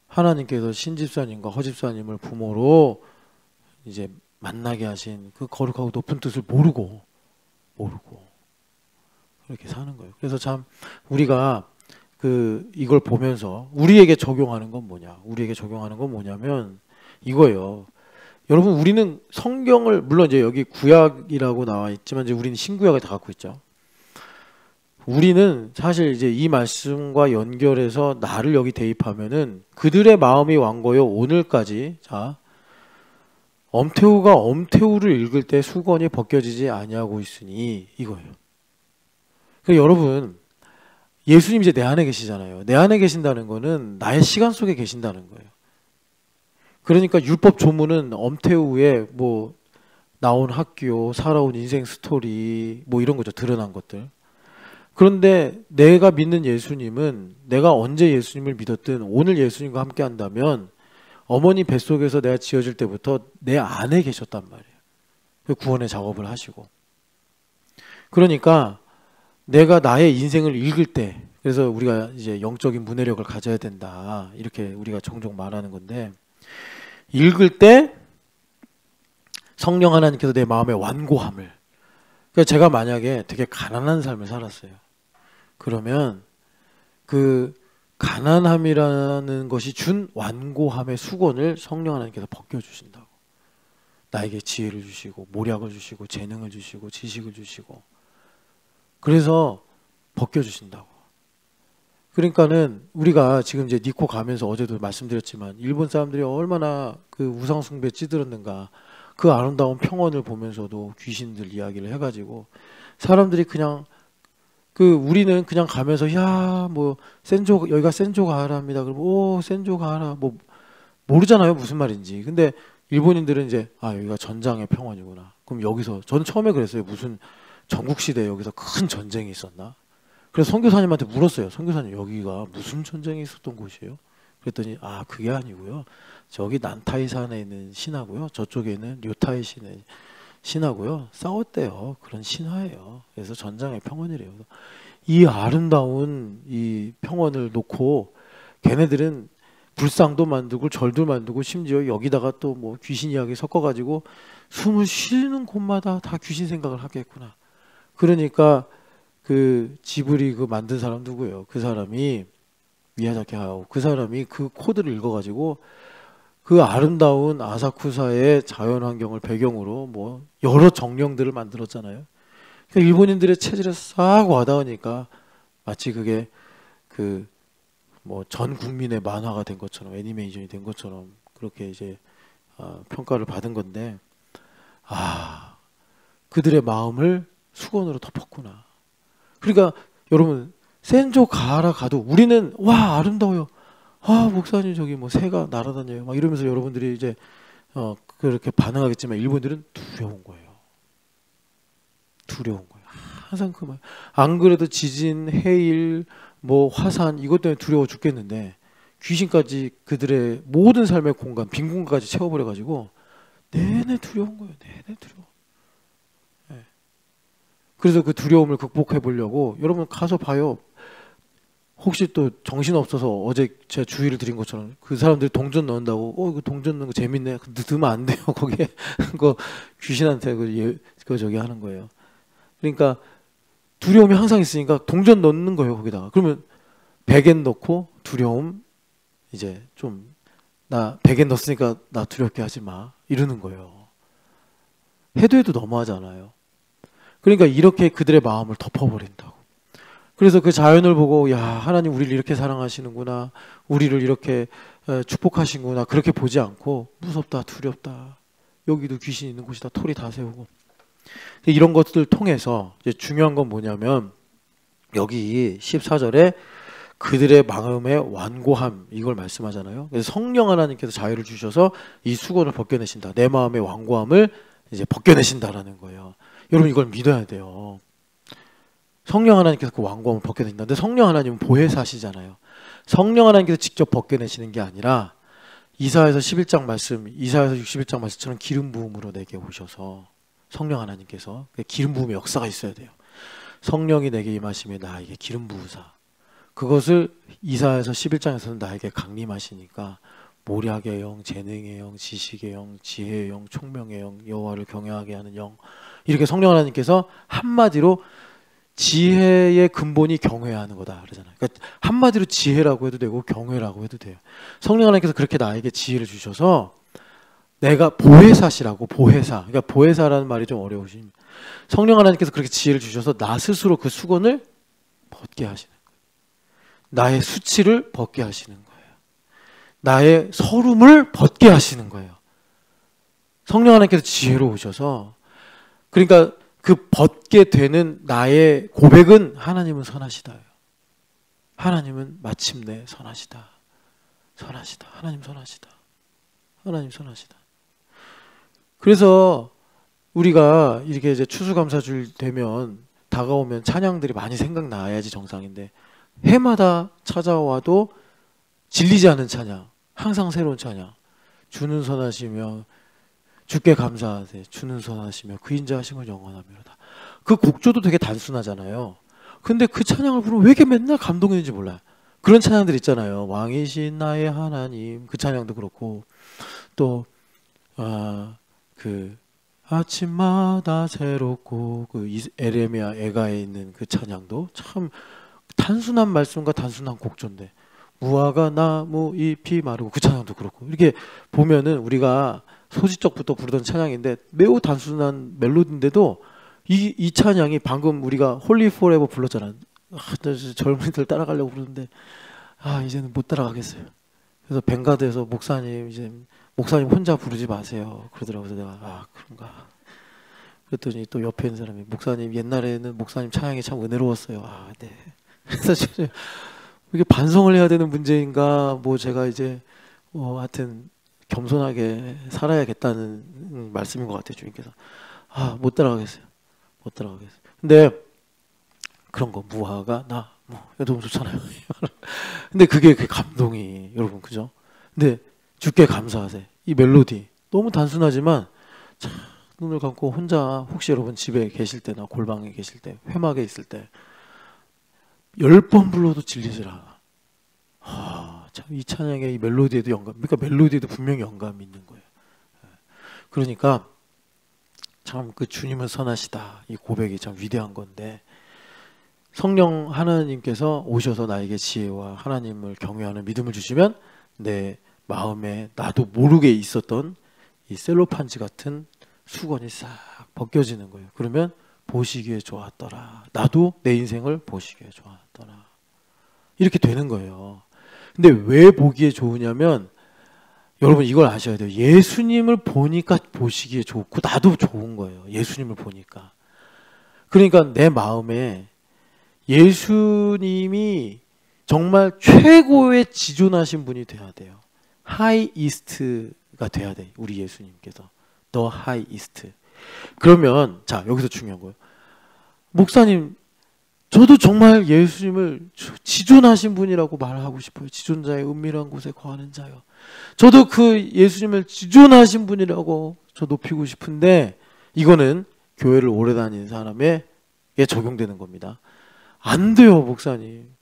하나님께서 신집사님과 허집사님을 부모로 이제 만나게 하신 그 거룩하고 높은 뜻을 모르고 그렇게 사는 거예요. 그래서 참 우리가 이걸 보면서 우리에게 적용하는 건 뭐냐? 우리에게 적용하는 건 뭐냐면 이거예요. 여러분 우리는 성경을 물론 이제 여기 구약이라고 나와 있지만 이제 우리는 신구약을 다 갖고 있죠. 우리는 사실 이제 이 말씀과 연결해서 나를 여기 대입하면은 그들의 마음이 완고요 오늘까지 자 엄태우가 엄태우를 읽을 때 수건이 벗겨지지 아니하고 있으니 이거예요. 그러니까 여러분 예수님 이제 내 안에 계시잖아요. 내 안에 계신다는 거는 나의 시간 속에 계신다는 거예요. 그러니까 율법 조문은 엄태우의 뭐 나온 학교, 살아온 인생 스토리 뭐 이런 거죠. 드러난 것들. 그런데 내가 믿는 예수님은 내가 언제 예수님을 믿었든 오늘 예수님과 함께 한다면 어머니 뱃속에서 내가 지어질 때부터 내 안에 계셨단 말이에요. 그 구원의 작업을 하시고. 그러니까 내가 나의 인생을 읽을 때, 그래서 우리가 이제 영적인 문해력을 가져야 된다, 이렇게 우리가 종종 말하는 건데, 읽을 때 성령 하나님께서 내 마음의 완고함을, 그러니까 제가 만약에 되게 가난한 삶을 살았어요. 그러면 그 가난함이라는 것이 준 완고함의 수건을 성령 하나님께서 벗겨주신다고. 나에게 지혜를 주시고 모략을 주시고 재능을 주시고 지식을 주시고, 그래서 벗겨주신다고. 그러니까는 우리가 지금 이제 니코 가면서 어제도 말씀드렸지만 일본 사람들이 얼마나 그 우상 숭배에 찌들었는가. 그 아름다운 평원을 보면서도 귀신들 이야기를 해가지고 사람들이 그냥 그 우리는 그냥 가면서 야 뭐 센조, 여기가 센조 가하라입니다. 그리고 오 센조 가하라 뭐 모르잖아요 무슨 말인지. 근데 일본인들은 이제 아 여기가 전장의 평원이구나. 그럼 여기서 저는 처음에 그랬어요. 무슨 전국시대에 여기서 큰 전쟁이 있었나? 그래서 선교사님한테 물었어요. 선교사님 여기가 무슨 전쟁이 있었던 곳이에요? 그랬더니 아 그게 아니고요. 저기 난타이산에 있는 신하고요. 저쪽에 있는 료타이 신의 신하고요. 싸웠대요. 그런 신화예요. 그래서 전장의 평원이래요. 이 아름다운 이 평원을 놓고 걔네들은 불상도 만들고 절도 만들고 심지어 여기다가 또 뭐 귀신 이야기 섞어가지고 숨을 쉬는 곳마다 다 귀신 생각을 하겠구나. 그러니까 그 지브리 그 만든 사람 누구예요? 그 사람이 미야자키 하야오. 그 사람이 그 코드를 읽어가지고 그 아름다운 아사쿠사의 자연환경을 배경으로 뭐 여러 정령들을 만들었잖아요. 그러니까 일본인들의 체질에 싹 와닿으니까 마치 그게 그 뭐 전 국민의 만화가 된 것처럼 애니메이션이 된 것처럼 그렇게 이제 평가를 받은 건데, 아 그들의 마음을 수건으로 덮었구나. 그러니까 여러분 센조 가하라 가도 우리는 와 아름다워요. 아 목사님 저기 뭐 새가 날아다녀요. 막 이러면서 여러분들이 이제 그렇게 반응하겠지만 일본들은 두려운 거예요. 두려운 거예요. 항상 그 말. 안 그래도 지진, 해일, 뭐 화산 이것 때문에 두려워 죽겠는데 귀신까지 그들의 모든 삶의 공간, 빈 공간까지 채워버려가지고 내내 두려운 거예요. 내내 두려워. 네. 그래서 그 두려움을 극복해 보려고 여러분 가서 봐요. 혹시 또 정신없어서 어제 제가 주의를 드린 것처럼 그 사람들이 동전 넣는다고 이거 동전 넣는 거 재밌네. 넣으면 안 돼요. 거기에 그거 귀신한테 그 저기 하는 거예요. 그러니까 두려움이 항상 있으니까 동전 넣는 거예요. 거기다가. 그러면 100엔 넣고 두려움 이제 좀 나 100엔 넣었으니까 나 두렵게 하지 마. 이러는 거예요. 해도 너무하잖아요. 그러니까 이렇게 그들의 마음을 덮어버린다고. 그래서 그 자연을 보고 야 하나님 우리를 이렇게 사랑하시는구나, 우리를 이렇게 축복하시는구나 그렇게 보지 않고 무섭다 두렵다 여기도 귀신 있는 곳이다 토리 다 세우고 이런 것들을 통해서 이제 중요한 건 뭐냐면 여기 14절에 그들의 마음의 완고함 이걸 말씀하잖아요. 그래서 성령 하나님께서 자유를 주셔서 이 수건을 벗겨내신다. 내 마음의 완고함을 이제 벗겨내신다라는 거예요. 여러분 이걸 믿어야 돼요. 성령 하나님께서 그 완고함을 벗겨내신다. 근데 성령 하나님은 보혜사시잖아요. 성령 하나님께서 직접 벗겨내시는 게 아니라 이사야서 11장 말씀, 이사야서 61장 말씀처럼 기름 부음으로 내게 오셔서 성령 하나님께서 기름 부음의 역사가 있어야 돼요. 성령이 내게 임하시며 나에게 기름 부으사. 그것을 이사야서 11장에서는 나에게 강림하시니까 모략의 영, 재능의 영, 지식의 영, 지혜의 영, 총명의 영, 여호와를 경외하게 하는 영 이렇게 성령 하나님께서 한마디로 지혜의 근본이 경외하는 거다 그러잖아요. 그러니까 한마디로 지혜라고 해도 되고 경외라고 해도 돼요. 성령 하나님께서 그렇게 나에게 지혜를 주셔서 내가 보혜사시라고 보혜사. 그러니까 보혜사라는 말이 좀 어려우신. 성령 하나님께서 그렇게 지혜를 주셔서 나 스스로 그 수건을 벗게 하시는 거예요. 나의 수치를 벗게 하시는 거예요. 나의 서름을 벗게 하시는 거예요. 성령 하나님께서 지혜로 오셔서 그러니까 그 벗게 되는 나의 고백은 하나님은 선하시다. 하나님은 마침내 선하시다. 선하시다. 하나님 선하시다. 하나님 선하시다. 그래서 우리가 이렇게 이제 추수감사주일 되면 다가오면 찬양들이 많이 생각나야지 정상인데 해마다 찾아와도 질리지 않은 찬양, 항상 새로운 찬양. 주는 선하시며 주께 감사하세. 주는 선하시며 그 인자하심은 영원하며다. 그 곡조도 되게 단순하잖아요. 근데 그 찬양을 부르면 왜 이렇게 맨날 감동했는지 몰라요. 그런 찬양들 있잖아요. 왕이신 나의 하나님. 그 찬양도 그렇고 또 그 아침마다 새롭고 그 에레미야 애가에 있는 그 찬양도 참 단순한 말씀과 단순한 곡조인데 무화과 나무 잎이 마르고 그 찬양도 그렇고 이렇게 보면은 우리가 소지적부터 부르던 찬양인데 매우 단순한 멜로디인데도 이 찬양이 방금 우리가 홀리 포레버 불렀잖아요. 젊은이들 따라가려고 부르는데 이제는 못 따라가겠어요. 그래서 벵가드에서 목사님 혼자 부르지 마세요 그러더라고요. 내가 그런가. 그랬더니 또 옆에 있는 사람이 목사님 옛날에는 목사님 찬양이 참 은혜로웠어요. 네. 그래서 이게 반성을 해야 되는 문제인가 뭐 제가 이제 하여튼 겸손하게 살아야겠다는 말씀인 것 같아요. 주님께서 못 따라가겠어요. 못 따라가겠어요. 근데 그런 거 무화과 나 너무 좋잖아요. 근데 그게 그 감동이 여러분 그죠? 근데 주께 감사하세. 이 멜로디 너무 단순하지만 참 눈을 감고 혼자 혹시 여러분 집에 계실 때나 골방에 계실 때 회막에 있을 때 10번 불러도 질리질 않아. 참 이 찬양의 이 멜로디에도 그러니까 멜로디에도 분명히 영감이 있는 거예요. 그러니까 참 그 주님은 선하시다. 이 고백이 참 위대한 건데 성령 하나님께서 오셔서 나에게 지혜와 하나님을 경외하는 믿음을 주시면 내 마음에 나도 모르게 있었던 이 셀로판지 같은 수건이 싹 벗겨지는 거예요. 그러면 보시기에 좋았더라. 나도 내 인생을 보시기에 좋았더라. 이렇게 되는 거예요. 근데 왜 보기에 좋으냐면 여러분 이걸 아셔야 돼요. 예수님을 보니까 보시기에 좋고 나도 좋은 거예요. 예수님을 보니까. 그러니까 내 마음에 예수님이 정말 최고의 지존하신 분이 돼야 돼요. 하이이스트가 돼야 돼. 우리 예수님께서. 더 하이이스트. 그러면 자 여기서 중요한 거예요. 목사님 저도 정말 예수님을 지존하신 분이라고 말하고 싶어요. 지존자의 은밀한 곳에 거하는 자요. 저도 그 예수님을 지존하신 분이라고 저 높이고 싶은데 이거는 교회를 오래 다니는 사람에게 적용되는 겁니다. 안 돼요 목사님.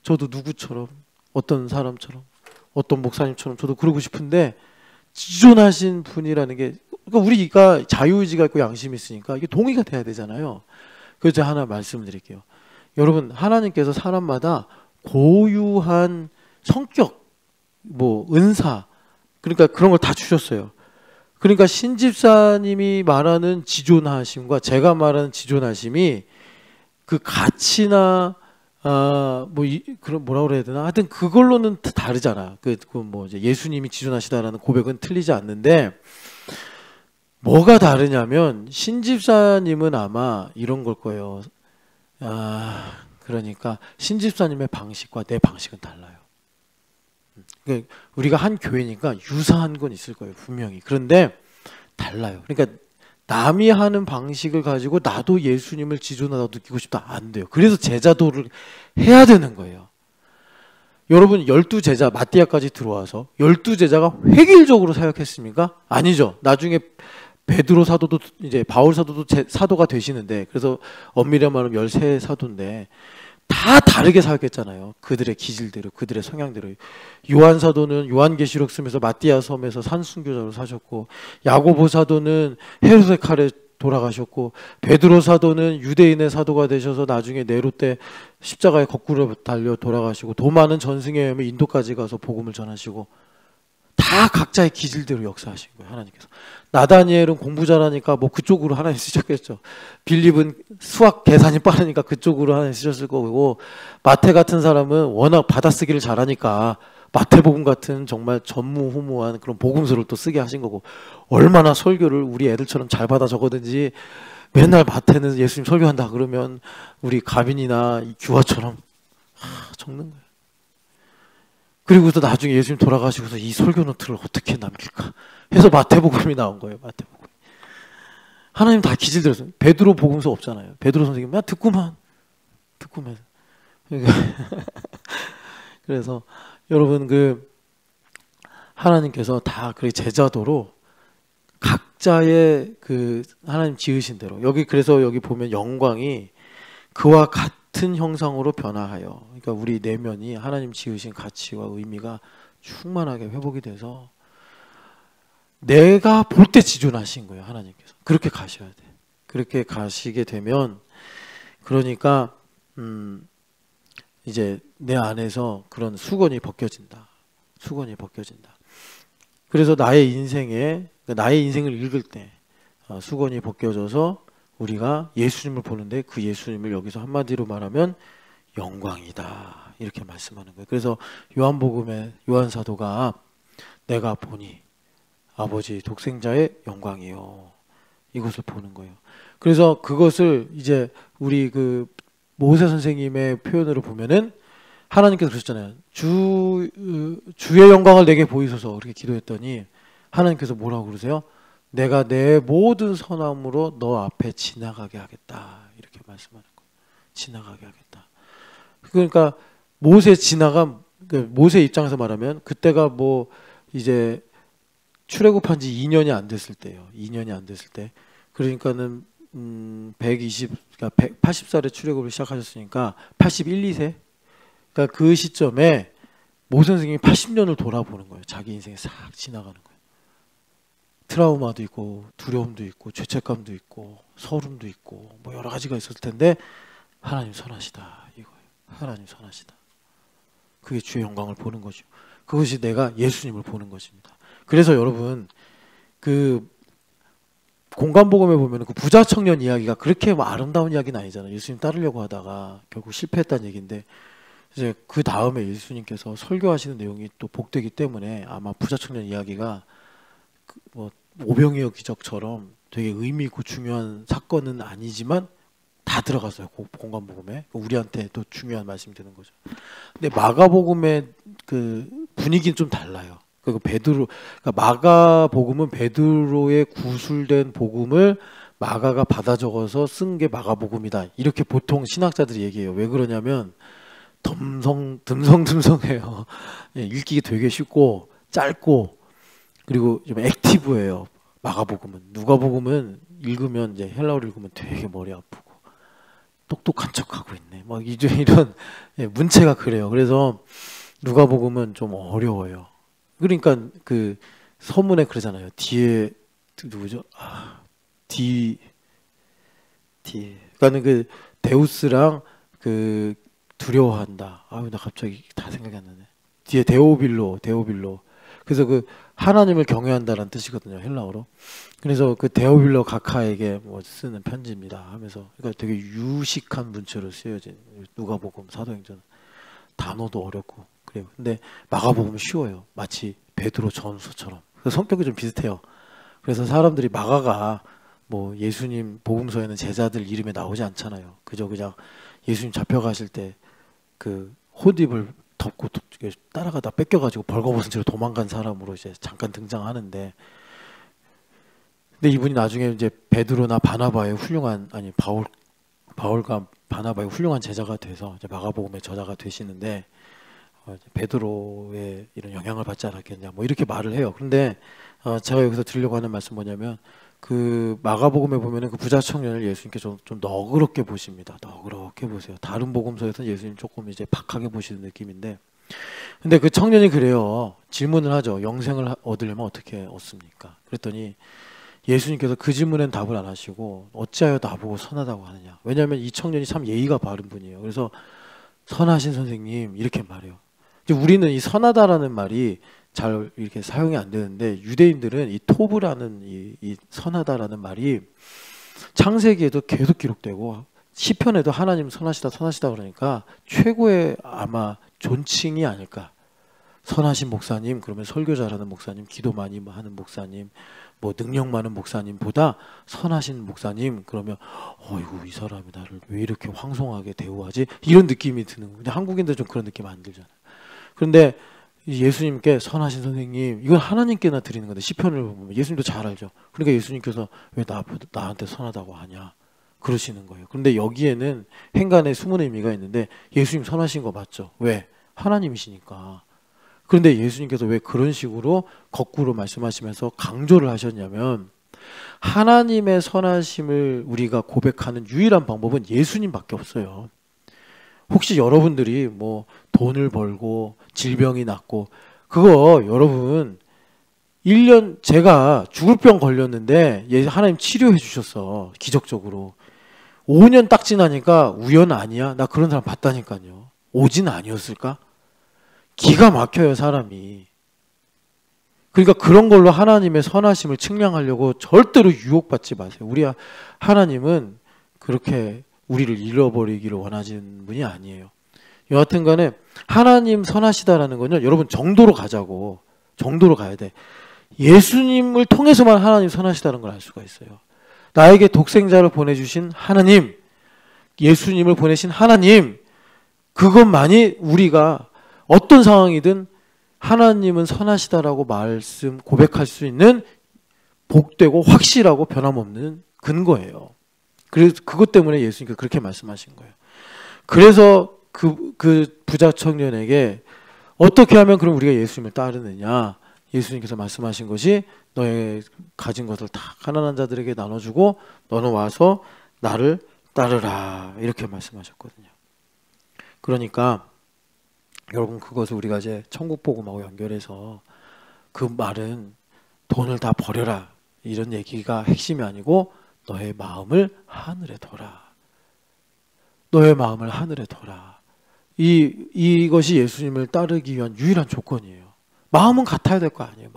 저도 누구처럼 어떤 사람처럼 어떤 목사님처럼 저도 그러고 싶은데 지존하신 분이라는 게 그러니까 우리가 자유의지가 있고 양심이 있으니까 이게 동의가 돼야 되잖아요. 그래서 제가 하나 말씀을 드릴게요. 여러분 하나님께서 사람마다 고유한 성격 뭐 은사 그러니까 그런 걸 다 주셨어요. 그러니까 신집사님이 말하는 지존하심과 제가 말하는 지존하심이 그 가치나 그런 뭐라 그래야 되나 하여튼 그걸로는 다르잖아. 뭐 이제 예수님이 지존하시다라는 고백은 틀리지 않는데 뭐가 다르냐면 신집사님은 아마 이런 걸 거예요. 그러니까 신집사님의 방식과 내 방식은 달라요. 그러니까 우리가 한 교회니까 유사한 건 있을 거예요. 분명히. 그런데 달라요. 그러니까 남이 하는 방식을 가지고 나도 예수님을 지존하다고 느끼고 싶다. 안 돼요. 그래서 제자도를 해야 되는 거예요. 여러분 12제자 마띠아까지 들어와서 12제자가 획일적으로 사역했습니까? 아니죠. 나중에 베드로 사도도 이제 바울 사도도 사도가 되시는데 그래서 엄밀히 말하면 13사도인데 다 다르게 사역했잖아요. 그들의 기질대로 그들의 성향대로. 요한 사도는 요한계시록 쓰면서 마띠아 섬에서 산순교자로 사셨고 야고보 사도는 헤롯의 칼에 돌아가셨고 베드로 사도는 유대인의 사도가 되셔서 나중에 네로 때 십자가에 거꾸로 달려 돌아가시고 도마는 전승에 의하면 인도까지 가서 복음을 전하시고 다 각자의 기질대로 역사하신 거예요. 하나님께서. 나다니엘은 공부 잘하니까 뭐 그쪽으로 하나님 쓰셨겠죠. 빌립은 수학 계산이 빠르니까 그쪽으로 하나님 쓰셨을 거고 마태 같은 사람은 워낙 받아쓰기를 잘하니까 마태복음 같은 정말 전무후무한 그런 복음서를 또 쓰게 하신 거고 얼마나 설교를 우리 애들처럼 잘 받아 적었는지 맨날 마태는 예수님 설교한다 그러면 우리 가빈이나 규화처럼 적는 거예요. 그리고서 나중에 예수님 돌아가시고서 이 설교 노트를 어떻게 남길까 해서 마태복음이 나온 거예요. 마태복음. 하나님 다 기질 들었어요. 베드로 복음서 없잖아요. 베드로 선생님, 야, 듣고만. 그러니까 그래서 여러분, 하나님께서 다 그 제자도로 각자의 하나님 지으신 대로, 그래서 여기 보면 영광이 그와 같은 형상으로 변화하여, 그러니까 우리 내면이 하나님 지으신 가치와 의미가 충만하게 회복이 돼서 내가 볼 때 지존하신 거예요. 하나님께서 그렇게 가셔야 돼. 그렇게 가시게 되면, 그러니까 이제 내 안에서 그런 수건이 벗겨진다. 그래서 나의 인생을 읽을 때 수건이 벗겨져서 우리가 예수님을 보는데, 그 예수님을 여기서 한마디로 말하면 영광이다, 이렇게 말씀하는 거예요. 그래서 요한복음에 요한 사도가 내가 보니 아버지 독생자의 영광이요, 이것을 보는 거예요. 그래서 그것을 이제 우리 모세 선생님의 표현으로 보면은, 하나님께서 그러셨잖아요. 주의 영광을 내게 보이소서, 그렇게 기도했더니 하나님께서 뭐라고 그러세요? 내가 내 모든 선함으로 너 앞에 지나가게 하겠다, 이렇게 말씀하는 거예요. 지나가게 하겠다. 그러니까 모세 입장에서 말하면, 그때가 이제 출애굽한 지 2년이 안 됐을 때예요. 2년이 안 됐을 때. 그러니까는 80살에 출애굽을 시작하셨으니까 81, 2세. 그러니까 그 시점에 모세 선생님이 80년을 돌아보는 거예요. 자기 인생에 싹 지나가는 거예요. 트라우마도 있고 두려움도 있고 죄책감도 있고 서름도 있고 여러 가지가 있었을 텐데, 하나님 선하시다, 이거예요. 하나님 선하시다. 그게 주의 영광을 보는 거죠. 그것이 내가 예수님을 보는 것입니다. 그래서 여러분, 공관복음에 보면 부자 청년 이야기가 그렇게 아름다운 이야기는 아니잖아요. 예수님 따르려고 하다가 결국 실패했다는 얘기인데, 이제 그 다음에 예수님께서 설교하시는 내용이 또 복되기 때문에 아마 부자 청년 이야기가 오병이어 기적처럼 되게 의미 있고 중요한 사건은 아니지만 다 들어갔어요. 공관복음에. 우리한테 또 중요한 말씀이 되는 거죠. 근데 마가복음의 분위기는 좀 달라요. 그러니까 마가복음은 베드로의 구술된 복음을 마가가 받아 적어서 쓴 게 마가복음이다, 이렇게 보통 신학자들이 얘기해요. 왜 그러냐면 듬성듬성해요. 읽기 되게 쉽고 짧고, 그리고 좀 액티브해요. 마가복음은. 누가복음은 읽으면, 이제 헬라어로 읽으면 되게 머리 아프고 똑똑한 척하고 있네, 이런 문체가 그래요. 그래서 누가복음은 좀 어려워요. 그러니까 서문에 그러잖아요. 뒤에 누구죠? 그러니까는 데우스랑 두려워한다. 나 갑자기 다 생각이 안 나네. 뒤에 데오빌로. 그래서 하나님을 경외한다라는 뜻이거든요, 헬라어로. 그래서 데오빌로 각하에게 쓰는 편지입니다 하면서, 그러니까 되게 유식한 문체로 쓰여진 누가복음, 사도행전. 단어도 어렵고 그래요. 근데 마가복음은 쉬워요. 마치 베드로 전서처럼. 성격이 좀 비슷해요. 그래서 사람들이 마가가 예수님 복음서에는 제자들 이름에 나오지 않잖아요. 그냥 예수님 잡혀가실 때 옷입을 덮고 따라가다 뺏겨가지고 벌거벗은 채로 도망간 사람으로 이제 잠깐 등장하는데, 근데 이분이 나중에 이제 베드로나 바나바의 바울과 바나바의 훌륭한 제자가 돼서 이제 마가복음의 저자가 되시는데, 베드로의 이런 영향을 받지 않았겠냐, 이렇게 말을 해요. 그런데 제가 여기서 드리려고 하는 말씀 뭐냐면, 마가복음에 보면은 부자 청년을 예수님께서 좀 너그럽게 보십니다. 너그럽게 보세요. 다른 복음서에서는 예수님 조금 이제 박하게 보시는 느낌인데, 근데 그 청년이 그래요. 질문을 하죠. 영생을 얻으려면 어떻게 얻습니까? 그랬더니 예수님께서 그 질문엔 답을 안 하시고, 어찌하여 나보고 선하다고 하느냐. 왜냐하면 이 청년이 참 예의가 바른 분이에요. 그래서 선하신 선생님, 이렇게 말해요. 이제 우리는 이 선하다라는 말이 잘 이렇게 사용이 안 되는데, 유대인들은 이 토브라는 이 선하다라는 말이 창세기에도 계속 기록되고 시편에도 하나님 선하시다 그러니까 최고의 아마 존칭이 아닐까. 선하신 목사님, 그러면 설교 잘하는 목사님, 기도 많이 하는 목사님, 능력 많은 목사님보다 선하신 목사님, 그러면 어이구, 이 사람이 나를 왜 이렇게 황송하게 대우하지? 이런 느낌이 드는 거예요. 근데 한국인들 좀 그런 느낌 안 들잖아요. 그런데 예수님께 선하신 선생님, 이건 하나님께나 드리는 건데, 시편을 보면 예수님도 잘 알죠. 그러니까 예수님께서 왜 나한테 선하다고 하냐 그러시는 거예요. 그런데 여기에는 행간에 숨은 의미가 있는데, 예수님 선하신 거 맞죠? 왜? 하나님이시니까. 그런데 예수님께서 왜 그런 식으로 거꾸로 말씀하시면서 강조를 하셨냐면, 하나님의 선하심을 우리가 고백하는 유일한 방법은 예수님밖에 없어요. 혹시 여러분들이 뭐 돈을 벌고 질병이 낫고, 그거 여러분 1년, 제가 죽을 병 걸렸는데 하나님 치료해 주셨어, 기적적으로. 5년 딱 지나니까 우연 아니야? 나 그런 사람 봤다니까요. 오진 아니었을까? 기가 막혀요, 사람이. 그러니까 그런 걸로 하나님의 선하심을 측량하려고 절대로 유혹받지 마세요. 우리 하나님은 그렇게 우리를 잃어버리기를 원하시는 분이 아니에요. 여하튼 간에 하나님 선하시다라는 건요, 여러분 정도로 가자고. 정도로 가야 돼. 예수님을 통해서만 하나님 선하시다는 걸 알 수가 있어요. 나에게 독생자를 보내주신 하나님, 예수님을 보내신 하나님, 그것만이 우리가 어떤 상황이든 하나님은 선하시다라고 말씀 고백할 수 있는 복되고 확실하고 변함없는 근거예요. 그래서 그것 때문에 예수님께서 그렇게 말씀하신 거예요. 그래서 그 부자 청년에게 어떻게 하면 그럼 우리가 예수님을 따르느냐, 예수님께서 말씀하신 것이 너의 가진 것을 다 가난한 자들에게 나눠주고 너는 와서 나를 따르라, 이렇게 말씀하셨거든요. 그러니까 여러분, 그것을 우리가 이제 천국 복음하고 연결해서, 그 말은 돈을 다 버려라 이런 얘기가 핵심이 아니고, 너의 마음을 하늘에 둬라. 너의 마음을 하늘에 둬라. 이것이 예수님을 따르기 위한 유일한 조건이에요. 마음은 같아야 될 거 아니에요.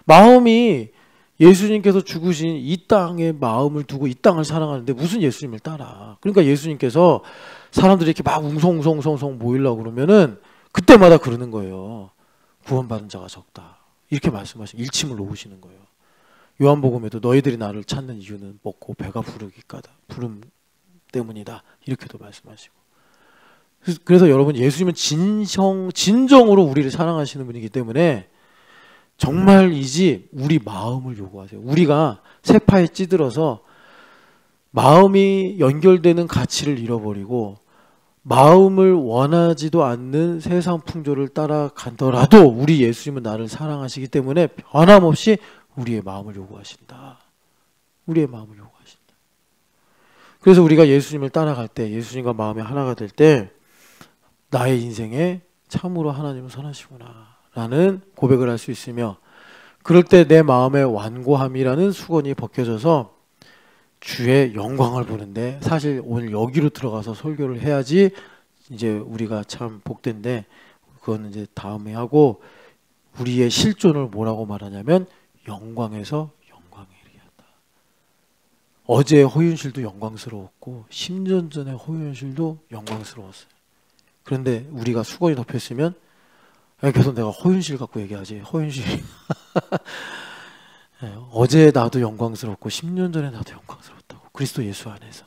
마음이 예수님께서 죽으신 이 땅에 마음을 두고 이 땅을 사랑하는데 무슨 예수님을 따라. 그러니까 예수님께서 사람들이 이렇게 막 웅성웅성 모이려고 그러면은 그때마다 그러는 거예요. 구원받은 자가 적다, 이렇게 말씀하시고 일침을 놓으시는 거예요. 요한복음에도 너희들이 나를 찾는 이유는 먹고 배가 부름 때문이다, 이렇게도 말씀하시고. 그래서 여러분, 예수님은 진정으로 우리를 사랑하시는 분이기 때문에 정말이지 우리 마음을 요구하세요. 우리가 세파에 찌들어서 마음이 연결되는 가치를 잃어버리고 마음을 원하지도 않는 세상 풍조를 따라가더라도 우리 예수님은 나를 사랑하시기 때문에 변함없이 우리의 마음을 요구하신다. 우리의 마음을 요구하신다. 그래서 우리가 예수님을 따라갈 때, 예수님과 마음이 하나가 될 때, 나의 인생에 참으로 하나님은 선하시구나 라는 고백을 할 수 있으며, 그럴 때 내 마음의 완고함이라는 수건이 벗겨져서 주의 영광을 보는데, 사실 오늘 여기로 들어가서 설교를 해야지 이제 우리가 참 복된데, 그거는 이제 다음에 하고, 우리의 실존을 뭐라고 말하냐면 영광에서 영광에 이르게 한다. 어제의 허윤실도 영광스러웠고 10년 전의 허윤실도 영광스러웠어요. 그런데 우리가 수건이 덮였으면 계속 내가 허윤실 갖고 얘기하지. 허윤실 어제 나도 영광스럽고 10년 전에 나도 영광스럽다고, 그리스도 예수 안에서.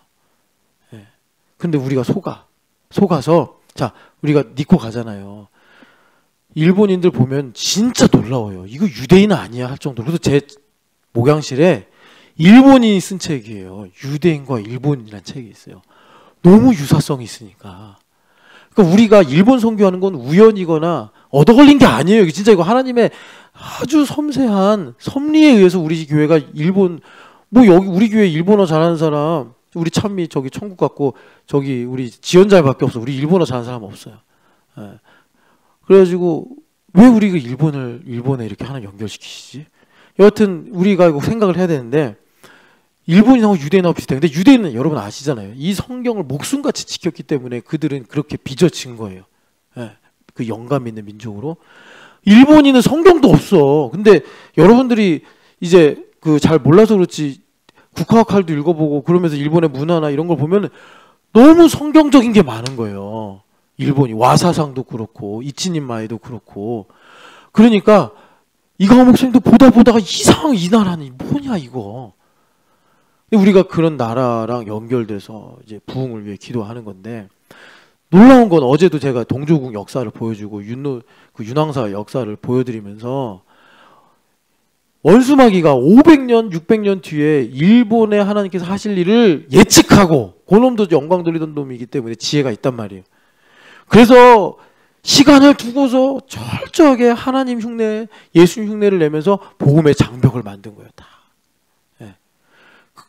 근데 우리가 속아서, 자, 우리가 니코 가잖아요. 일본인들 보면 진짜 놀라워요. 이거 유대인 아니야 할 정도로. 그래서 제 목양실에 일본인이 쓴 책이에요. 유대인과 일본이라는 책이 있어요. 너무 유사성이 있으니까. 그러니까 우리가 일본 선교하는 건 우연이거나 얻어 걸린 게 아니에요. 진짜 이거 하나님의 아주 섬세한 섭리에 의해서 우리 교회가 일본, 뭐 여기 우리 교회 일본어 잘하는 사람, 우리 찬미 저기 천국 갔고 저기 우리 지연자밖에 없어. 우리 일본어 잘하는 사람 없어요. 그래가지고 왜 우리가 일본에 이렇게 하나 연결시키시지? 여하튼 우리가 이거 생각을 해야 되는데, 일본인하고 유대인하고 비슷해요. 근데 유대인은 여러분 아시잖아요. 이 성경을 목숨같이 지켰기 때문에 그들은 그렇게 빚어진 거예요. 그 영감 있는 민족으로. 일본인은 성경도 없어. 근데 여러분들이 이제 그 잘 몰라서 그렇지 국화칼도 읽어보고 그러면서 일본의 문화나 이런 걸 보면 너무 성경적인 게 많은 거예요. 일본이 와사상도 그렇고 이치닌마에도 그렇고. 그러니까 이강호 목사님도 보다가 이상, 이 나라는 뭐냐 이거. 우리가 그런 나라랑 연결돼서 이제 부흥을 위해 기도하는 건데, 놀라운 건 어제도 제가 동조국 역사를 보여주고 그 윤왕사 역사를 보여드리면서 원수마귀가 500년, 600년 뒤에 일본에 하나님께서 하실 일을 예측하고 그놈도 영광 돌리던 놈이기 때문에 지혜가 있단 말이에요. 그래서 시간을 두고서 철저하게 하나님 흉내, 예수님 흉내를 내면서 복음의 장벽을 만든 거예요. 다. 예.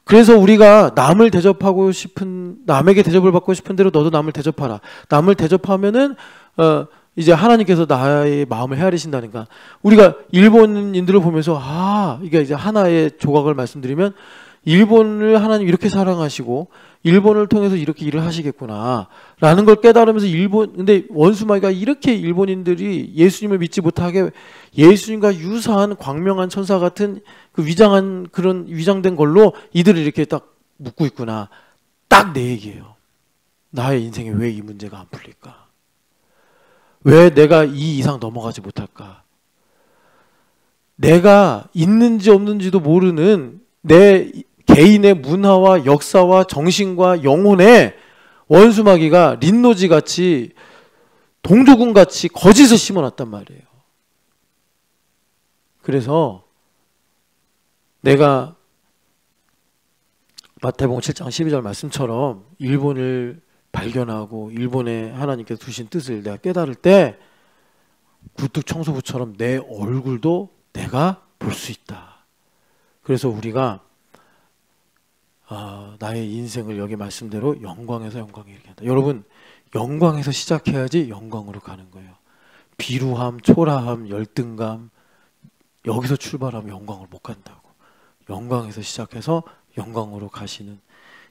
그래서 우리가 남을 대접하고 싶은, 남에게 대접을 받고 싶은 대로 너도 남을 대접하라. 남을 대접하면은 이제 하나님께서 나의 마음을 헤아리신다니까. 우리가 일본인들을 보면서 이게 이제 하나의 조각을 말씀드리면 일본을 하나님 이렇게 사랑하시고 일본을 통해서 이렇게 일을 하시겠구나 라는 걸 깨달으면서 근데 원수마귀가 이렇게 일본인들이 예수님을 믿지 못하게 예수님과 유사한 광명한 천사 같은 그 위장한 그런 위장된 걸로 이들을 이렇게 딱 묶고 있구나. 딱 내 얘기예요. 나의 인생에 왜 이 문제가 안 풀릴까? 왜 내가 이 이상 넘어가지 못할까? 내가 있는지 없는지도 모르는 내 개인의 문화와 역사와 정신과 영혼에 원수마귀가 린노지 같이 동조군 같이 거짓을 심어놨단 말이에요. 그래서 내가 마태복음 7장 12절 말씀처럼 일본을 발견하고 일본에 하나님께서 두신 뜻을 내가 깨달을 때 굴뚝 청소부처럼 내 얼굴도 내가 볼 수 있다. 그래서 우리가 나의 인생을 여기 말씀대로 영광에서 영광에 이르게 한다. 여러분, 영광에서 시작해야지 영광으로 가는 거예요. 비루함, 초라함, 열등감 여기서 출발하면 영광을 못 간다고. 영광에서 시작해서 영광으로 가시는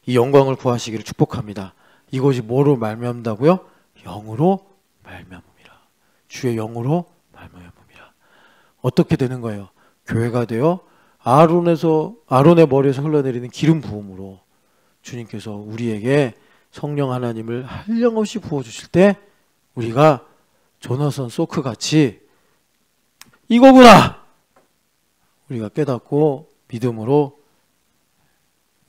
이 영광을 구하시기를 축복합니다. 이것이 뭐로 말미암다고요? 영으로 말미암음이라. 주의 영으로 말미암음이라. 어떻게 되는 거예요? 교회가 되어 아론의 머리에서 흘러내리는 기름 부음으로 주님께서 우리에게 성령 하나님을 한량없이 부어주실 때 우리가 조나선 소크 같이 이거구나! 우리가 깨닫고 믿음으로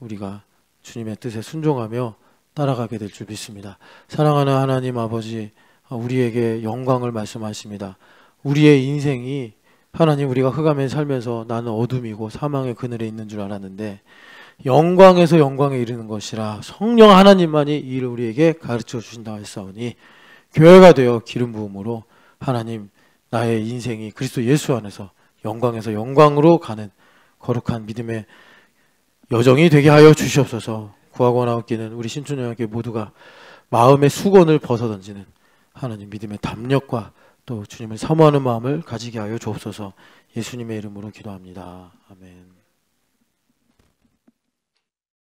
우리가 주님의 뜻에 순종하며 따라가게 될 줄 믿습니다. 사랑하는 하나님 아버지, 우리에게 영광을 말씀하십니다. 우리의 인생이 하나님 우리가 흑암에 살면서 나는 어둠이고 사망의 그늘에 있는 줄 알았는데 영광에서 영광에 이르는 것이라 성령 하나님만이 이 일을 우리에게 가르쳐 주신다 했사오니 교회가 되어 기름 부음으로 하나님 나의 인생이 그리스도 예수 안에서 영광에서 영광으로 가는 거룩한 믿음의 여정이 되게 하여 주시옵소서. 구하고 나옵기는 우리 신춘영에게 모두가 마음의 수건을 벗어던지는 하나님 믿음의 담력과 또 주님을 사모하는 마음을 가지게 하여 주옵소서. 예수님의 이름으로 기도합니다. 아멘.